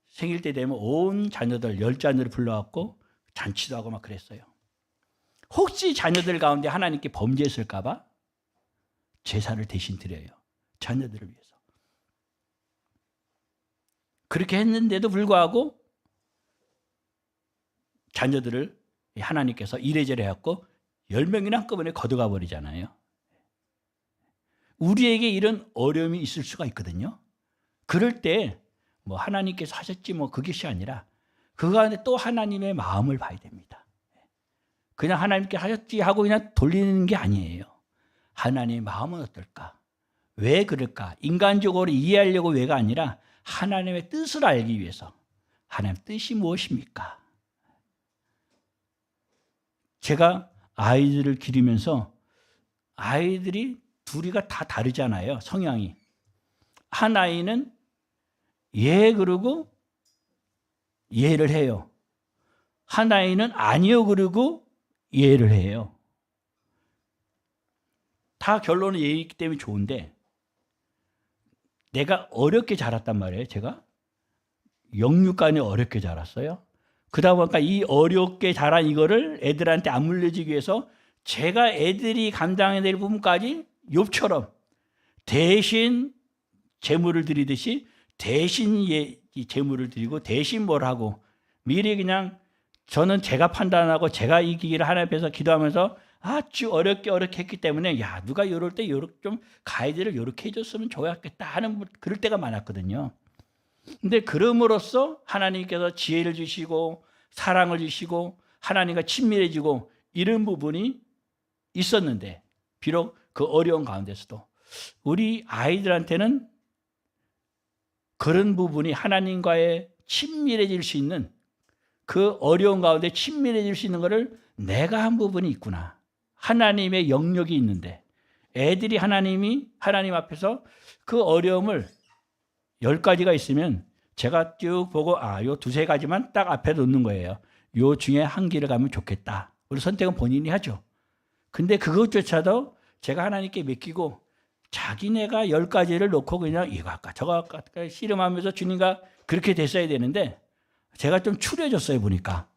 생일 때 되면 온 자녀들 10자녀를 불러갖고 잔치도 하고 막 그랬어요. 혹시 자녀들 가운데 하나님께 범죄했을까 봐 제사를 대신 드려요. 자녀들을 위해서. 그렇게 했는데도 불구하고 자녀들을 하나님께서 이래저래 해갖고 10명이나 한꺼번에 걷어가 버리잖아요. 우리에게 이런 어려움이 있을 수가 있거든요. 그럴 때 하나님께서 하셨지 그것이 아니라 그거 안에 또 하나님의 마음을 봐야 됩니다. 그냥 하나님께 하셨지 하고 그냥 돌리는 게 아니에요. 하나님의 마음은 어떨까? 왜 그럴까? 인간적으로 이해하려고 왜가 아니라 하나님의 뜻을 알기 위해서. 하나님의 뜻이 무엇입니까? 제가 아이들을 기르면서 아이들이 둘이가 다 다르잖아요. 성향이. 한 아이는 그러고 예를 해요. 한 아이는 아니요 그러고 예를 해요. 다 결론은 예이기 때문에 좋은데, 내가 어렵게 자랐단 말이에요. 제가 영육간에 어렵게 자랐어요. 그러다 보니까 이 어렵게 자란 이거를 애들한테 안 물려주기 위해서 제가 애들이 감당해야 될 부분까지 욥처럼 대신 재물을 드리듯이 대신 재물을 드리고 대신 뭘 하고, 미리 그냥 저는 제가 판단하고 제가 이기기를 하나님 앞에서 기도하면서 아주 어렵게 했기 때문에 누가 이럴 때 좀 가이드를 이렇게 해줬으면 좋았겠다 하는 그럴 때가 많았거든요. 근데 그럼으로써 하나님께서 지혜를 주시고 사랑을 주시고 하나님과 친밀해지고 이런 부분이 있었는데, 비록 그 어려운 가운데서도 우리 아이들한테는 그런 부분이 하나님과의 친밀해질 수 있는, 그 어려운 가운데 친밀해질 수 있는 것을 내가 한 부분이 있구나. 하나님의 영역이 있는데 애들이 하나님 앞에서 그 어려움을 10가지가 있으면 제가 쭉 보고 요 두세 가지만 딱 앞에 놓는 거예요. 요 중에 한 길을 가면 좋겠다. 우리 선택은 본인이 하죠. 근데 그것조차도 제가 하나님께 맡기고 자기네가 10가지를 놓고 그냥 이거 할까 저거 할까 씨름하면서 주님과 그렇게 됐어야 되는데, 제가 좀 추려졌어요. 보니까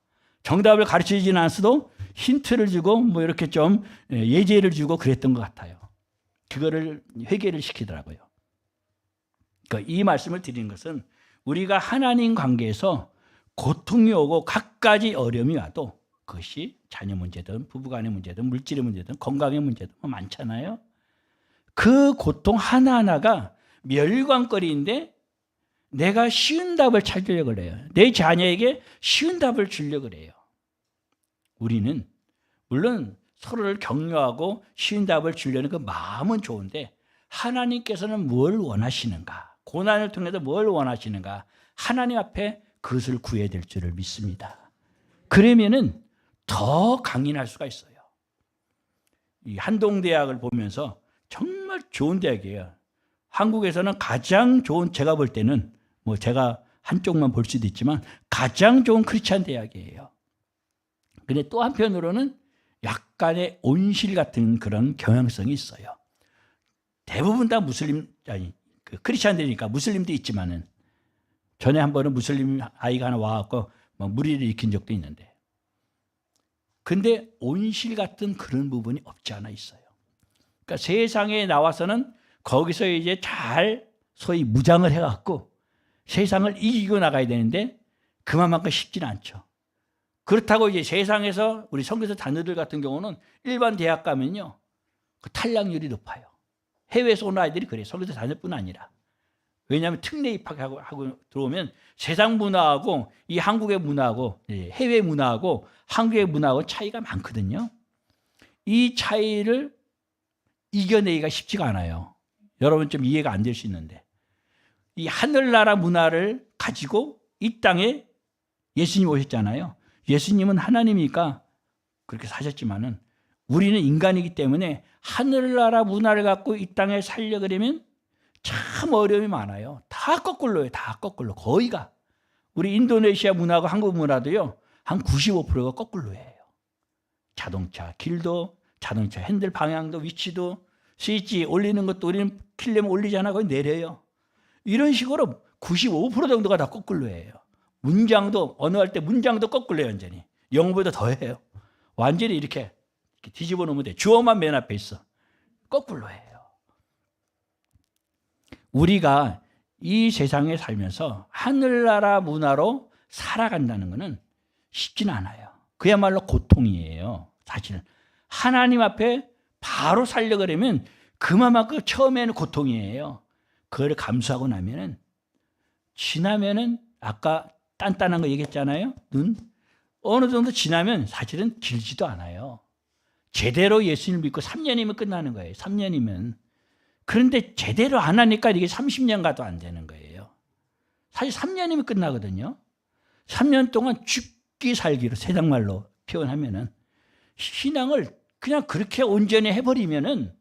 정답을 가르치지는 않았어도 힌트를 주고 이렇게 좀 예제를 주고 그랬던 것 같아요. 그거를 회개를 시키더라고요. 그러니까 이 말씀을 드리는 것은 우리가 하나님 관계에서 고통이 오고 갖가지 어려움이 와도 그것이 자녀 문제든 부부간의 문제든 물질의 문제든 건강의 문제든 많잖아요. 그 고통 하나하나가 멸관거리인데 내가 쉬운 답을 찾으려고 그래요. 내 자녀에게 쉬운 답을 주려고 그래요. 우리는 물론 서로를 격려하고 쉬운 답을 주려는 그 마음은 좋은데 하나님께서는 뭘 원하시는가? 고난을 통해서 뭘 원하시는가? 하나님 앞에 그것을 구해야 될 줄을 믿습니다. 그러면은 더 강인할 수가 있어요. 이 한동대학을 보면서 정말 좋은 대학이에요. 한국에서는 가장 좋은, 제가 볼 때는 뭐 제가 한쪽만 볼 수도 있지만 가장 좋은 크리스찬 대학이에요. 근데 또 한편으로는 약간의 온실 같은 그런 경향성이 있어요. 대부분 다 크리스찬들이니까 무슬림도 있지만은 전에 한 번은 무슬림 아이가 하나 와갖고 무리를 일으킨 적도 있는데, 근데 온실 같은 그런 부분이 없지 않아 있어요. 그러니까 세상에 나와서는 거기서 이제 잘 소위 무장을 해갖고 세상을 이기고 나가야 되는데 그만큼 쉽지는 않죠. 그렇다고 이제 세상에서 우리 선교사 자녀들 같은 경우는 일반 대학 가면요, 그 탈락률이 높아요. 해외에서 온 아이들이 그래요. 선교사 자녀뿐 아니라. 왜냐하면 특례 입학하고 들어오면 세상 문화하고 이 한국의 문화하고 해외 문화하고 한국의 문화하고 차이가 많거든요. 이 차이를 이겨내기가 쉽지가 않아요. 여러분 좀 이해가 안 될 수 있는데, 이 하늘나라 문화를 가지고 이 땅에 예수님 오셨잖아요. 예수님은 하나님이니까 그렇게 사셨지만은 우리는 인간이기 때문에 하늘나라 문화를 갖고 이 땅에 살려고 그러면 참 어려움이 많아요. 다 거꾸로예요. 다 거꾸로. 거의가. 우리 인도네시아 문화하고 한국 문화도요, 한 95%가 거꾸로예요. 자동차 길도, 자동차 핸들 방향도, 위치도, 스위치 올리는 것도 우리는 킬려면 올리잖아. 거기 내려요. 이런 식으로 95% 정도가 다 거꾸로예요. 문장도, 언어할 때 문장도 거꾸로예요. 완전히. 영어보다 더해요. 완전히 이렇게 뒤집어 놓으면 돼. 주어만 맨 앞에 있어. 거꾸로예요. 우리가 이 세상에 살면서 하늘나라 문화로 살아간다는 것은 쉽지는 않아요. 그야말로 고통이에요. 사실 하나님 앞에 바로 살려고 그러면 그만큼 처음에는 고통이에요. 그걸 감수하고 나면은, 지나면은, 아까 단단한 거 얘기했잖아요. 눈 어느 정도 지나면 사실은 길지도 않아요. 제대로 예수님을 믿고 3년이면 끝나는 거예요. 3년이면. 그런데 제대로 안 하니까 이게 30년 가도 안 되는 거예요. 사실 3년이면 끝나거든요. 3년 동안 죽기 살기로 세상 말로 표현하면은 신앙을 그냥 그렇게 온전히 해버리면은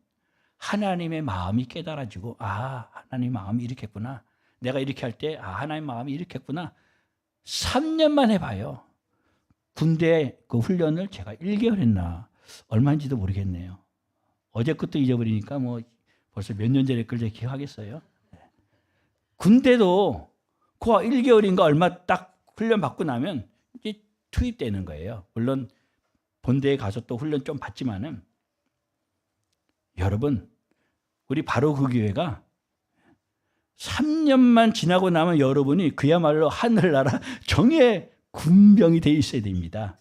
하나님의 마음이 깨달아지고, 아, 하나님 마음이 이렇겠구나. 내가 이렇게 할 때, 아, 하나님 마음이 이렇겠구나. 3년만 해봐요. 군대 그 훈련을 제가 1개월 했나 얼마인지도 모르겠네요. 어제 것도 잊어버리니까 뭐 벌써 몇 년 전에 걸 기억하겠어요. 군대도 그 1개월인가 얼마 딱 훈련 받고 나면 이제 투입되는 거예요. 물론 본대에 가서 또 훈련 좀 받지만은, 여러분, 우리 바로 그 교회가 3년만 지나고 나면 여러분이 그야말로 하늘나라 정예 군병이 돼 있어야 됩니다.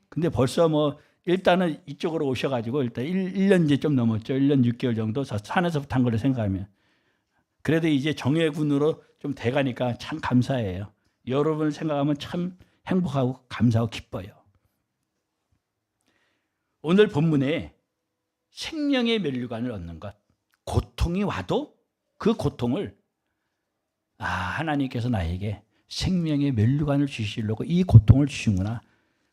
근데 벌써 뭐 일단은 이쪽으로 오셔가지고 일단 1년 이제 좀 넘었죠. 1년 6개월 정도 산에서부터 한 걸로 생각하면. 그래도 이제 정예군으로 좀 돼가니까 참 감사해요. 여러분을 생각하면 참 행복하고 감사하고 기뻐요. 오늘 본문에 생명의 면류관을 얻는 것, 고통이 와도 그 고통을, 아, 하나님께서 나에게 생명의 면류관을 주시려고 이 고통을 주시구나.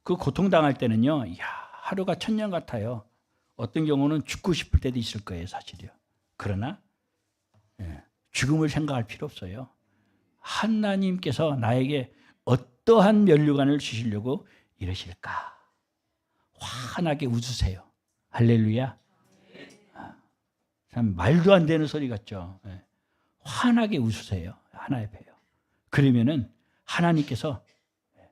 그 고통당할 때는요, 이야, 하루가 천년 같아요. 어떤 경우는 죽고 싶을 때도 있을 거예요, 사실이요. 그러나 죽음을 생각할 필요 없어요. 하나님께서 나에게 어떠한 면류관을 주시려고 이러실까? 환하게 웃으세요. 할렐루야. 참 말도 안 되는 소리 같죠. 환하게 웃으세요. 하나의 배요. 그러면은 하나님께서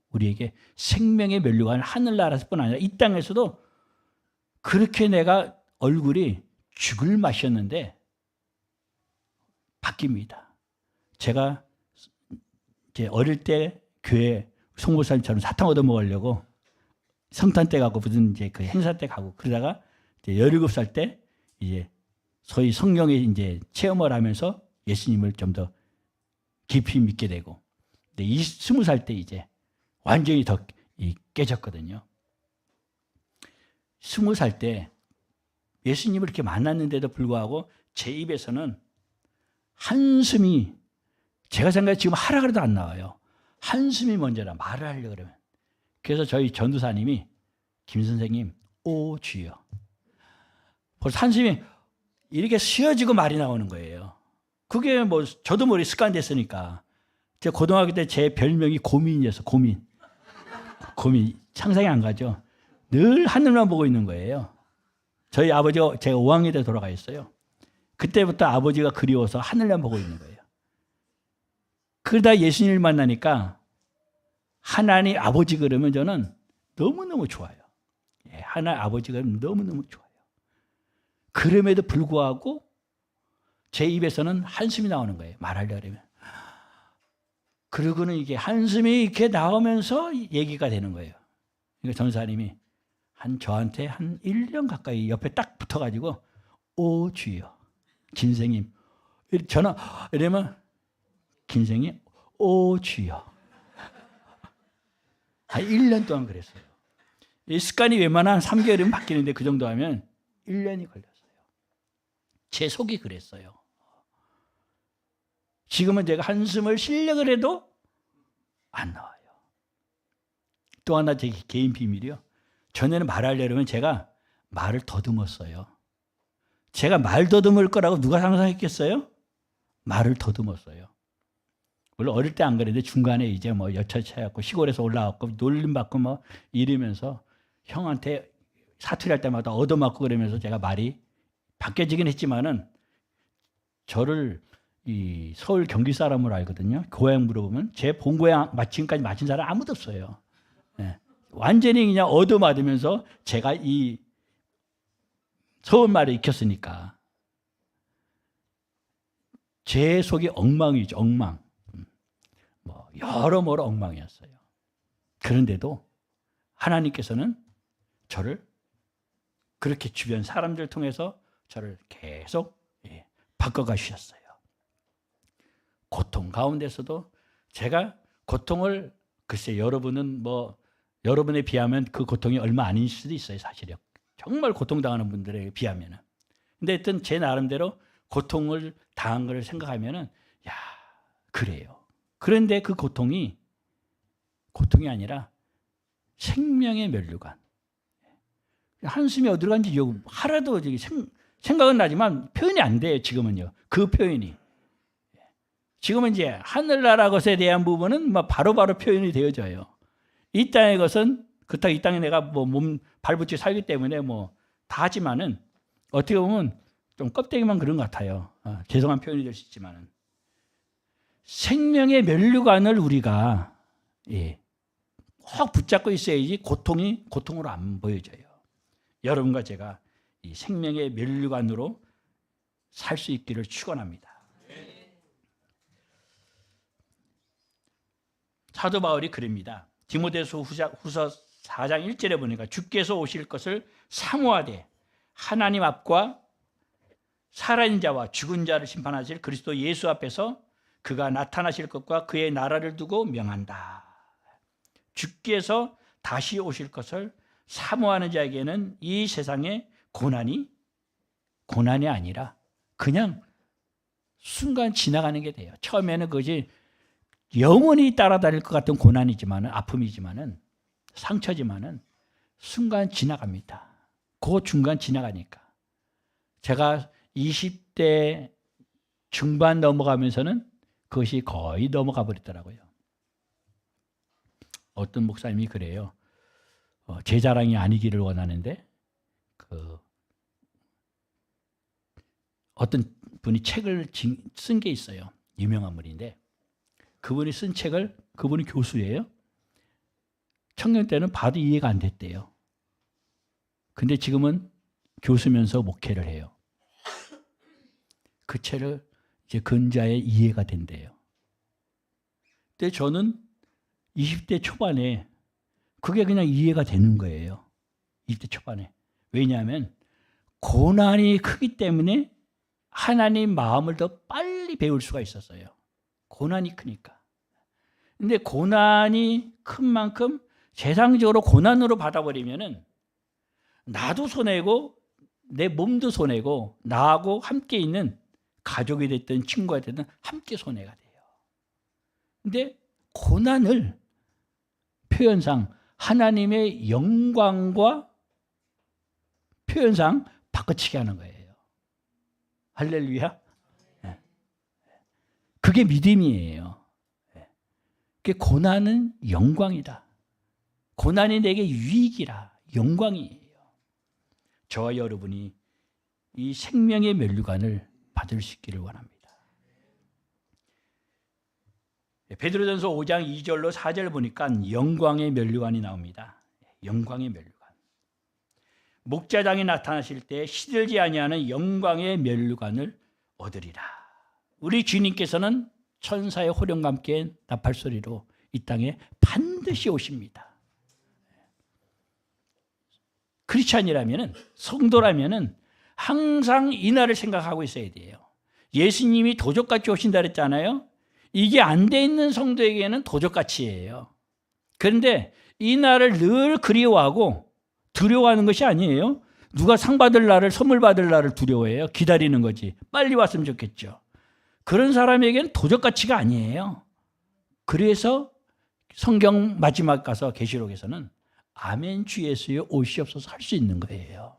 우리에게 생명의 면류관을 하늘나라에서뿐 아니라 이 땅에서도 그렇게 내가 얼굴이 죽을 맛이었는데 바뀝니다. 제가 이제 어릴 때 교회 송목사님처럼 사탕 얻어 먹으려고 성탄 때 가고 무슨 이제 그 행사 때 가고 그러다가 이제 17살 때 이제 소위 성령에 이제 체험을 하면서 예수님을 좀 더 깊이 믿게 되고, 근데 20살 때 이제 완전히 더 깨졌거든요. 20살 때 예수님을 이렇게 만났는데도 불구하고 제 입에서는 한숨이, 제가 생각해 지금 하라 그래도 안 나와요. 한숨이 먼저라 말을 하려고 그러면. 그래서 저희 전도사님이 김 선생님, 오 주여. 벌써 한숨이 이렇게 쉬어지고 말이 나오는 거예요. 그게 뭐 저도 모르게 습관됐으니까. 제가 고등학교 때 제 별명이 고민이었어. 고민. 상상이 안 가죠. 늘 하늘만 보고 있는 거예요. 저희 아버지가 제가 5학년 때 돌아가 있어요. 그때부터 아버지가 그리워서 하늘만 보고 있는 거예요. 그러다 예수님을 만나니까 하나님 아버지 그러면 저는 너무너무 좋아요. 하나님 아버지 그러면 너무너무 좋아요. 그럼에도 불구하고 제 입에서는 한숨이 나오는 거예요. 말하려면. 그러고는 이게 한숨이 이렇게 나오면서 얘기가 되는 거예요. 그러니까 전사님이 저한테 한 1년 가까이 옆에 딱 붙어가지고 오 주여 김생님 저는 이러면 김생님 오 주여 1년 동안 그랬어요. 이 습관이 웬만한 3개월이면 바뀌는데 그 정도 하면 1년이 걸렸어요. 제 속이 그랬어요. 지금은 제가 한숨을 쉬려고 해도 안 나와요. 또 하나 제 개인 비밀이요. 전에는 말하려면 제가 말을 더듬었어요. 제가 말 더듬을 거라고 누가 상상했겠어요? 말을 더듬었어요. 물론 어릴 때 안 그랬는데 중간에 이제 뭐 여차차였고 시골에서 올라왔고 놀림받고 뭐 이러면서 형한테 사투리할 때마다 얻어맞고 그러면서 제가 말이 바뀌어지긴 했지만은 저를 이 서울 경기 사람으로 알거든요. 고향 물어보면 제 본고향 지금까지 맞힌 사람 아무도 없어요. 네. 완전히 그냥 얻어맞으면서 제가 이 서울말을 익혔으니까 제 속이 엉망이죠. 엉망. 뭐 여러모로 엉망이었어요. 그런데도 하나님께서는 저를 그렇게 주변 사람들 통해서 저를 계속 바꿔가셨어요. 고통 가운데서도 제가 고통을 글쎄 여러분은 뭐 여러분에 비하면 그 고통이 얼마 아닐 수도 있어요. 사실요. 정말 고통당하는 분들에 비하면은. 근데 하여튼 제 나름대로 고통을 당한 걸 생각하면은 야 그래요. 그런데 그 고통이 아니라 생명의 면류관. 한숨이 어디로 간지 하나도 생각은 나지만 표현이 안 돼요. 지금은요. 그 표현이. 지금은 이제 하늘나라 것에 대한 부분은 바로바로 표현이 되어져요. 이 땅의 것은 그렇다고 이 땅에 내가 뭐 몸 발붙이 살기 때문에 뭐 다 하지만은 어떻게 보면 좀 껍데기만 그런 것 같아요. 죄송한 표현이 될 수 있지만은 생명의 면류관을 우리가 꼭 붙잡고 있어야지 고통이 고통으로 안 보여져요. 여러분과 제가 이 생명의 면류관으로 살 수 있기를 축원합니다. 사도 바울이 그럽니다. 디모데서 후서 4장 1절에 보니까 주께서 오실 것을 사모하되 하나님 앞과 살아있는 자와 죽은 자를 심판하실 그리스도 예수 앞에서 그가 나타나실 것과 그의 나라를 두고 명한다. 주께서 다시 오실 것을 사모하는 자에게는 이 세상의 고난이 아니라 그냥 순간 지나가는 게 돼요. 처음에는 그것이 영원히 따라다닐 것 같은 고난이지만은 아픔이지만은 상처지만은 순간 지나갑니다. 그 중간 지나가니까. 제가 20대 중반 넘어가면서는 그것이 거의 넘어가 버리더라고요. 어떤 목사님이 그래요. 제 자랑이 아니기를 원하는데 어떤 분이 책을 쓴 게 있어요. 유명한 분인데 그분이 쓴 책을 그분이 교수예요. 청년 때는 봐도 이해가 안 됐대요. 근데 지금은 교수면서 목회를 해요. 그 채를 이제 근자에 이해가 된대요. 근데 저는 20대 초반에 그게 그냥 이해가 되는 거예요. 20대 초반에. 왜냐하면 고난이 크기 때문에 하나님 마음을 더 빨리 배울 수가 있었어요. 고난이 크니까. 근데 고난이 큰 만큼 세상적으로 고난으로 받아버리면은 나도 손해고 내 몸도 손해고 나하고 함께 있는 가족이 됐든 친구가 됐든 함께 손해가 돼요. 근데 고난을 표현상 하나님의 영광과 표현상 바꿔치기 하는 거예요. 할렐루야. 그게 믿음이에요. 그게 고난은 영광이다. 고난이 내게 유익이라 영광이에요. 저와 여러분이 이 생명의 면류관을 받을 수 있기를 원합니다. 베드로전서 5장 2절로 4절 보니까 영광의 면류관이 나옵니다. 영광의 면류관. 목자장이 나타나실 때 시들지 아니하는 영광의 면류관을 얻으리라. 우리 주님께서는 천사의 호령과 함께 나팔소리로 이 땅에 반드시 오십니다. 크리스찬이라면, 성도라면 항상 이 날을 생각하고 있어야 돼요. 예수님이 도적같이 오신다 그랬잖아요. 이게 안 돼 있는 성도에게는 도적같이예요. 그런데 이 날을 늘 그리워하고 두려워하는 것이 아니에요. 누가 상 받을 날을, 선물 받을 날을 두려워해요. 기다리는 거지. 빨리 왔으면 좋겠죠. 그런 사람에게는 도적가치가 아니에요. 그래서 성경 마지막 가서 계시록에서는 아멘 주 예수여 오시옵소서 할 수 있는 거예요.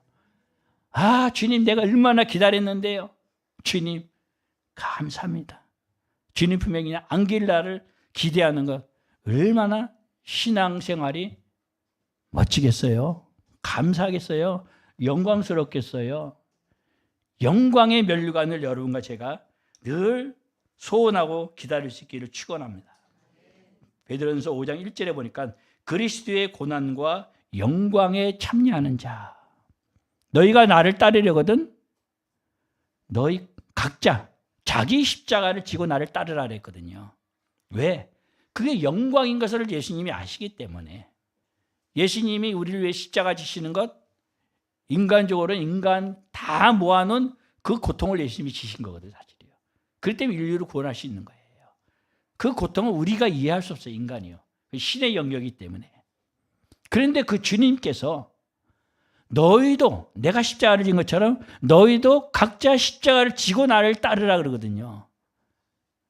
아, 주님 내가 얼마나 기다렸는데요. 주님 감사합니다. 주님 분명히 안길 날을 기대하는 것 얼마나 신앙생활이 멋지겠어요. 감사하겠어요. 영광스럽겠어요. 영광의 면류관을 여러분과 제가 늘 소원하고 기다릴 수 있기를 축원합니다. 베드로전서 5장 1절에 보니까 그리스도의 고난과 영광에 참여하는 자, 너희가 나를 따르려거든 너희 각자 자기 십자가를 지고 나를 따르라 그랬거든요. 왜? 그게 영광인 것을 예수님이 아시기 때문에. 예수님이 우리를 위해 십자가 지시는 것, 인간적으로 인간 다 모아놓은 그 고통을 예수님이 지신 거거든요, 사실이요. 그렇기 때문에 인류를 구원할 수 있는 거예요. 그 고통은 우리가 이해할 수 없어요, 인간이요. 신의 영역이기 때문에. 그런데 그 주님께서 너희도 내가 십자가를 진 것처럼 너희도 각자 십자가를 지고 나를 따르라 그러거든요.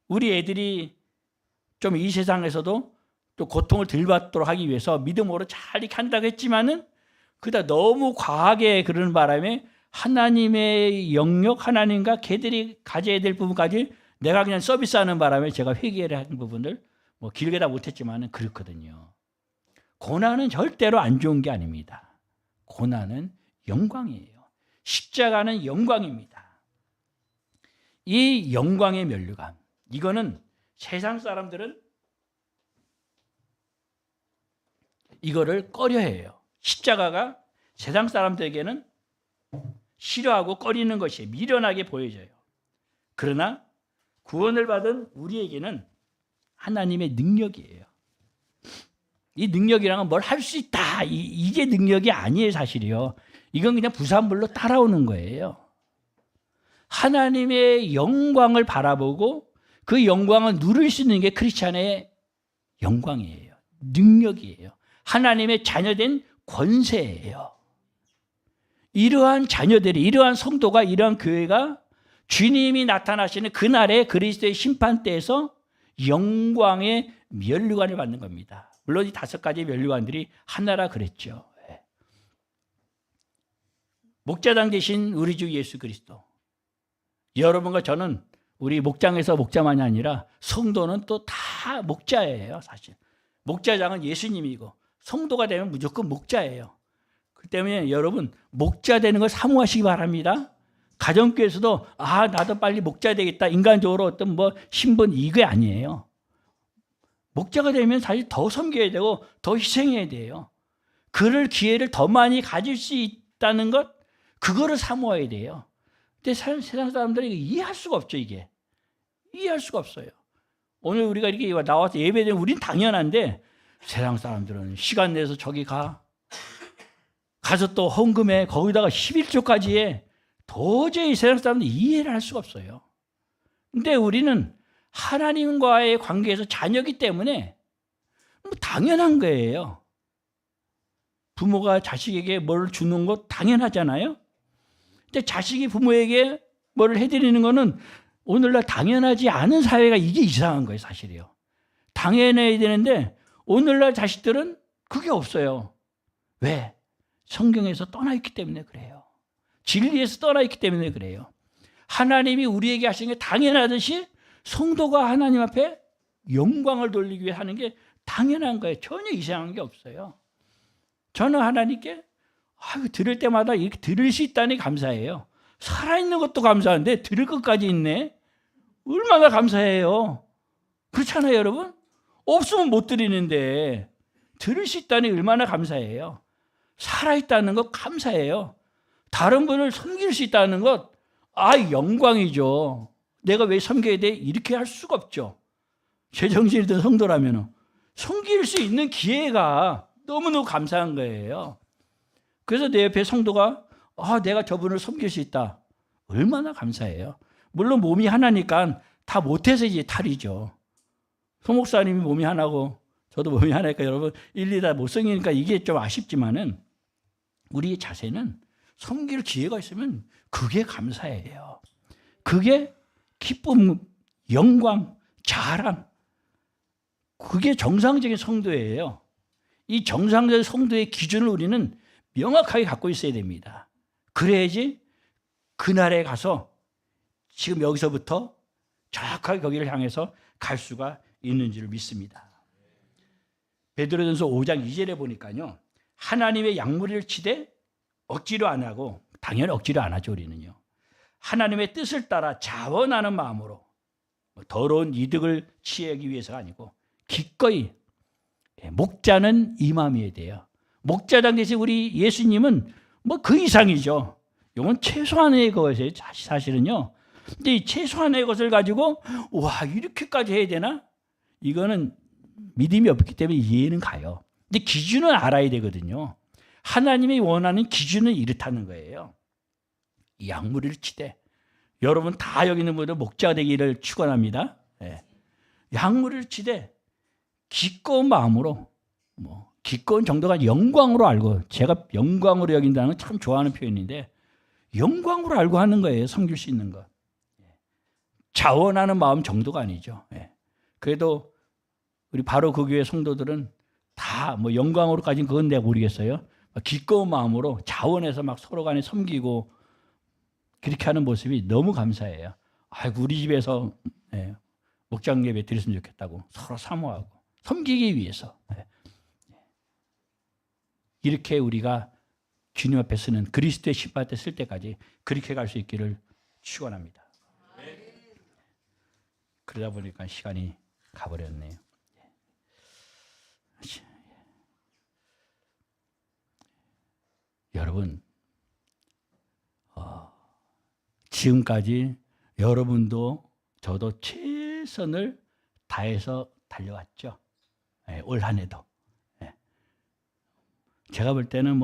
우리 애들이 좀 이 세상에서도 또 고통을 덜 받도록 하기 위해서 믿음으로 잘 이렇게 한다고 했지만은 그다 너무 과하게 그러는 바람에 하나님의 영역, 하나님과 걔들이 가져야 될 부분까지 내가 그냥 서비스하는 바람에 제가 회개를 한 부분을 뭐 길게 다 못했지만은 그렇거든요. 고난은 절대로 안 좋은 게 아닙니다. 고난은 영광이에요. 십자가는 영광입니다. 이 영광의 면류관, 이거는 세상 사람들은 이거를 꺼려해요. 십자가가 세상 사람들에게는 싫어하고 꺼리는 것이 미련하게 보여져요. 그러나 구원을 받은 우리에게는 하나님의 능력이에요. 이 능력이란 건 뭘 할 수 있다. 이게 능력이 아니에요, 사실이요. 이건 그냥 부산물로 따라오는 거예요. 하나님의 영광을 바라보고 그 영광을 누릴 수 있는 게 크리스찬의 영광이에요. 능력이에요. 하나님의 자녀된 권세예요. 이러한 자녀들이, 이러한 성도가, 이러한 교회가 주님이 나타나시는 그날의 그리스도의 심판대에서 영광의 면류관을 받는 겁니다. 물론 이 5가지 면류관들이 하나라 그랬죠. 목자장 되신 우리 주 예수 그리스도. 여러분과 저는 우리 목장에서 목자만이 아니라 성도는 또 다 목자예요, 사실. 목자장은 예수님이고 성도가 되면 무조건 목자예요. 그 때문에 여러분 목자 되는 걸 사모하시기 바랍니다. 가정교회에서도 나도 빨리 목자 되겠다. 인간적으로 어떤 뭐 신분 이게 아니에요. 목자가 되면 사실 더 섬겨야 되고 더 희생해야 돼요. 그럴 기회를 더 많이 가질 수 있다는 것, 그거를 사모해야 돼요. 근데 세상 사람들이 이해할 수가 없죠. 이게 이해할 수가 없어요. 오늘 우리가 이렇게 나와서 예배드리면 우린 당연한데 세상 사람들은 시간 내서 저기 가서 또 헌금해, 거기다가 11조까지 해. 도저히 세상 사람들이 이해를 할 수가 없어요. 근데 우리는 하나님과의 관계에서 자녀이기 때문에 뭐 당연한 거예요. 부모가 자식에게 뭘 주는 것 당연하잖아요. 근데 자식이 부모에게 뭘 해드리는 거는 오늘날 당연하지 않은 사회가 이게 이상한 거예요, 사실이요. 당연해야 되는데 오늘날 자식들은 그게 없어요. 왜? 성경에서 떠나 있기 때문에 그래요. 진리에서 떠나 있기 때문에 그래요. 하나님이 우리에게 하신 게 당연하듯이 성도가 하나님 앞에 영광을 돌리기 위해 하는 게 당연한 거예요. 전혀 이상한 게 없어요. 저는 하나님께 들을 때마다 이렇게 들을 수 있다니 감사해요. 살아있는 것도 감사한데 들을 것까지 있네. 얼마나 감사해요. 그렇잖아요, 여러분? 없으면 못 드리는데 들을 수 있다니 얼마나 감사해요. 살아있다는 것 감사해요. 다른 분을 섬길 수 있다는 것 영광이죠. 내가 왜 섬겨야 돼? 이렇게 할 수가 없죠. 제정신이 든 성도라면 섬길 수 있는 기회가 너무너무 감사한 거예요. 그래서 내 옆에 성도가 내가 저분을 섬길 수 있다. 얼마나 감사해요. 물론 몸이 하나니까 다 못해서 이제 탈이죠. 소 목사님이 몸이 하나고 저도 몸이 하나니까 여러분 일일이 다 못 섬기니까 이게 좀 아쉽지만은 우리의 자세는 섬길 기회가 있으면 그게 감사해요. 그게 기쁨, 영광, 자랑. 그게 정상적인 성도예요. 이 정상적인 성도의 기준을 우리는 명확하게 갖고 있어야 됩니다. 그래야지 그날에 가서 지금 여기서부터 정확하게 거기를 향해서 갈 수가 있는지를 믿습니다. 베드로전서 5장 2절에 보니까요. 하나님의 양무리를 치되 억지로 안 하고, 당연히 억지로 안 하죠, 우리는요. 하나님의 뜻을 따라 자원하는 마음으로, 더러운 이득을 취하기 위해서가 아니고 기꺼이. 목자는 이 마음이어야 돼요. 목자장 대신 우리 예수님은 그 이상이죠. 이건 최소한의 것이에요, 사실은요. 근데 이 최소한의 것을 가지고 이렇게까지 해야 되나? 이거는 믿음이 없기 때문에 이해는 가요. 근데 기준은 알아야 되거든요. 하나님이 원하는 기준은 이렇다는 거예요. 양무리를 치되, 여러분 다 여기 있는 분들 목자가 되기를 축원합니다. 양무리를 치되 기꺼운 마음으로, 기꺼운 정도가 영광으로 알고, 제가 영광으로 여긴다는 건 참 좋아하는 표현인데 영광으로 알고 하는 거예요. 섬길 수 있는 것. 자원하는 마음 정도가 아니죠. 그래도 우리 바로 그 교회 성도들은 다 영광으로까지는 그건 내가 모르겠어요. 기꺼운 마음으로 자원해서 서로 간에 섬기고 그렇게 하는 모습이 너무 감사해요. 우리 집에서 목장 예배 드렸으면 좋겠다고 서로 사모하고 섬기기 위해서. 이렇게 우리가 주님 앞에 쓰는 그리스도의 신발 때 쓸 때까지 그렇게 갈 수 있기를 축원합니다. 그러다 보니까 시간이 가버렸네요. 여러분, 지금까지 여러분도 저도 최선을 다해서 달려왔죠. 올 한 해도. 제가 볼 때는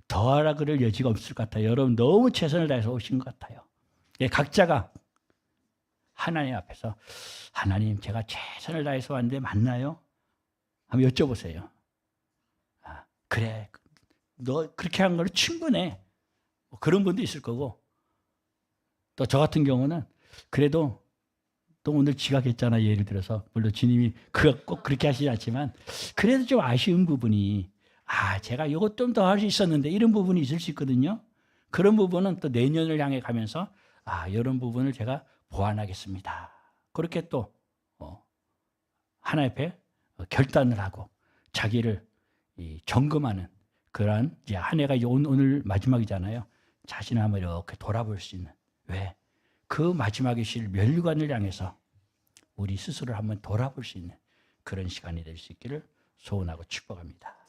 더하라 그럴 여지가 없을 것 같아요. 여러분 너무 최선을 다해서 오신 것 같아요. 각자가 하나님 앞에서, 하나님 제가 최선을 다해서 왔는데 맞나요? 한번 여쭤보세요. 그래, 너 그렇게 한 거는 충분해. 그런 분도 있을 거고, 또 저 같은 경우는 그래도 또 오늘 지각했잖아, 예를 들어서. 물론 주님이 꼭 그렇게 하시지 않지만 그래도 좀 아쉬운 부분이, 제가 이것 좀 더 할 수 있었는데, 이런 부분이 있을 수 있거든요. 그런 부분은 또 내년을 향해 가면서 이런 부분을 제가 보완하겠습니다. 그렇게 또 하나님 앞에 결단을 하고 자기를 점검하는 그러한 이제 한 해가 이제 오늘 마지막이잖아요. 자신을 한번 이렇게 돌아볼 수 있는, 왜? 그 마지막의 실 멸류관을 향해서 우리 스스로를 한번 돌아볼 수 있는 그런 시간이 될 수 있기를 소원하고 축복합니다.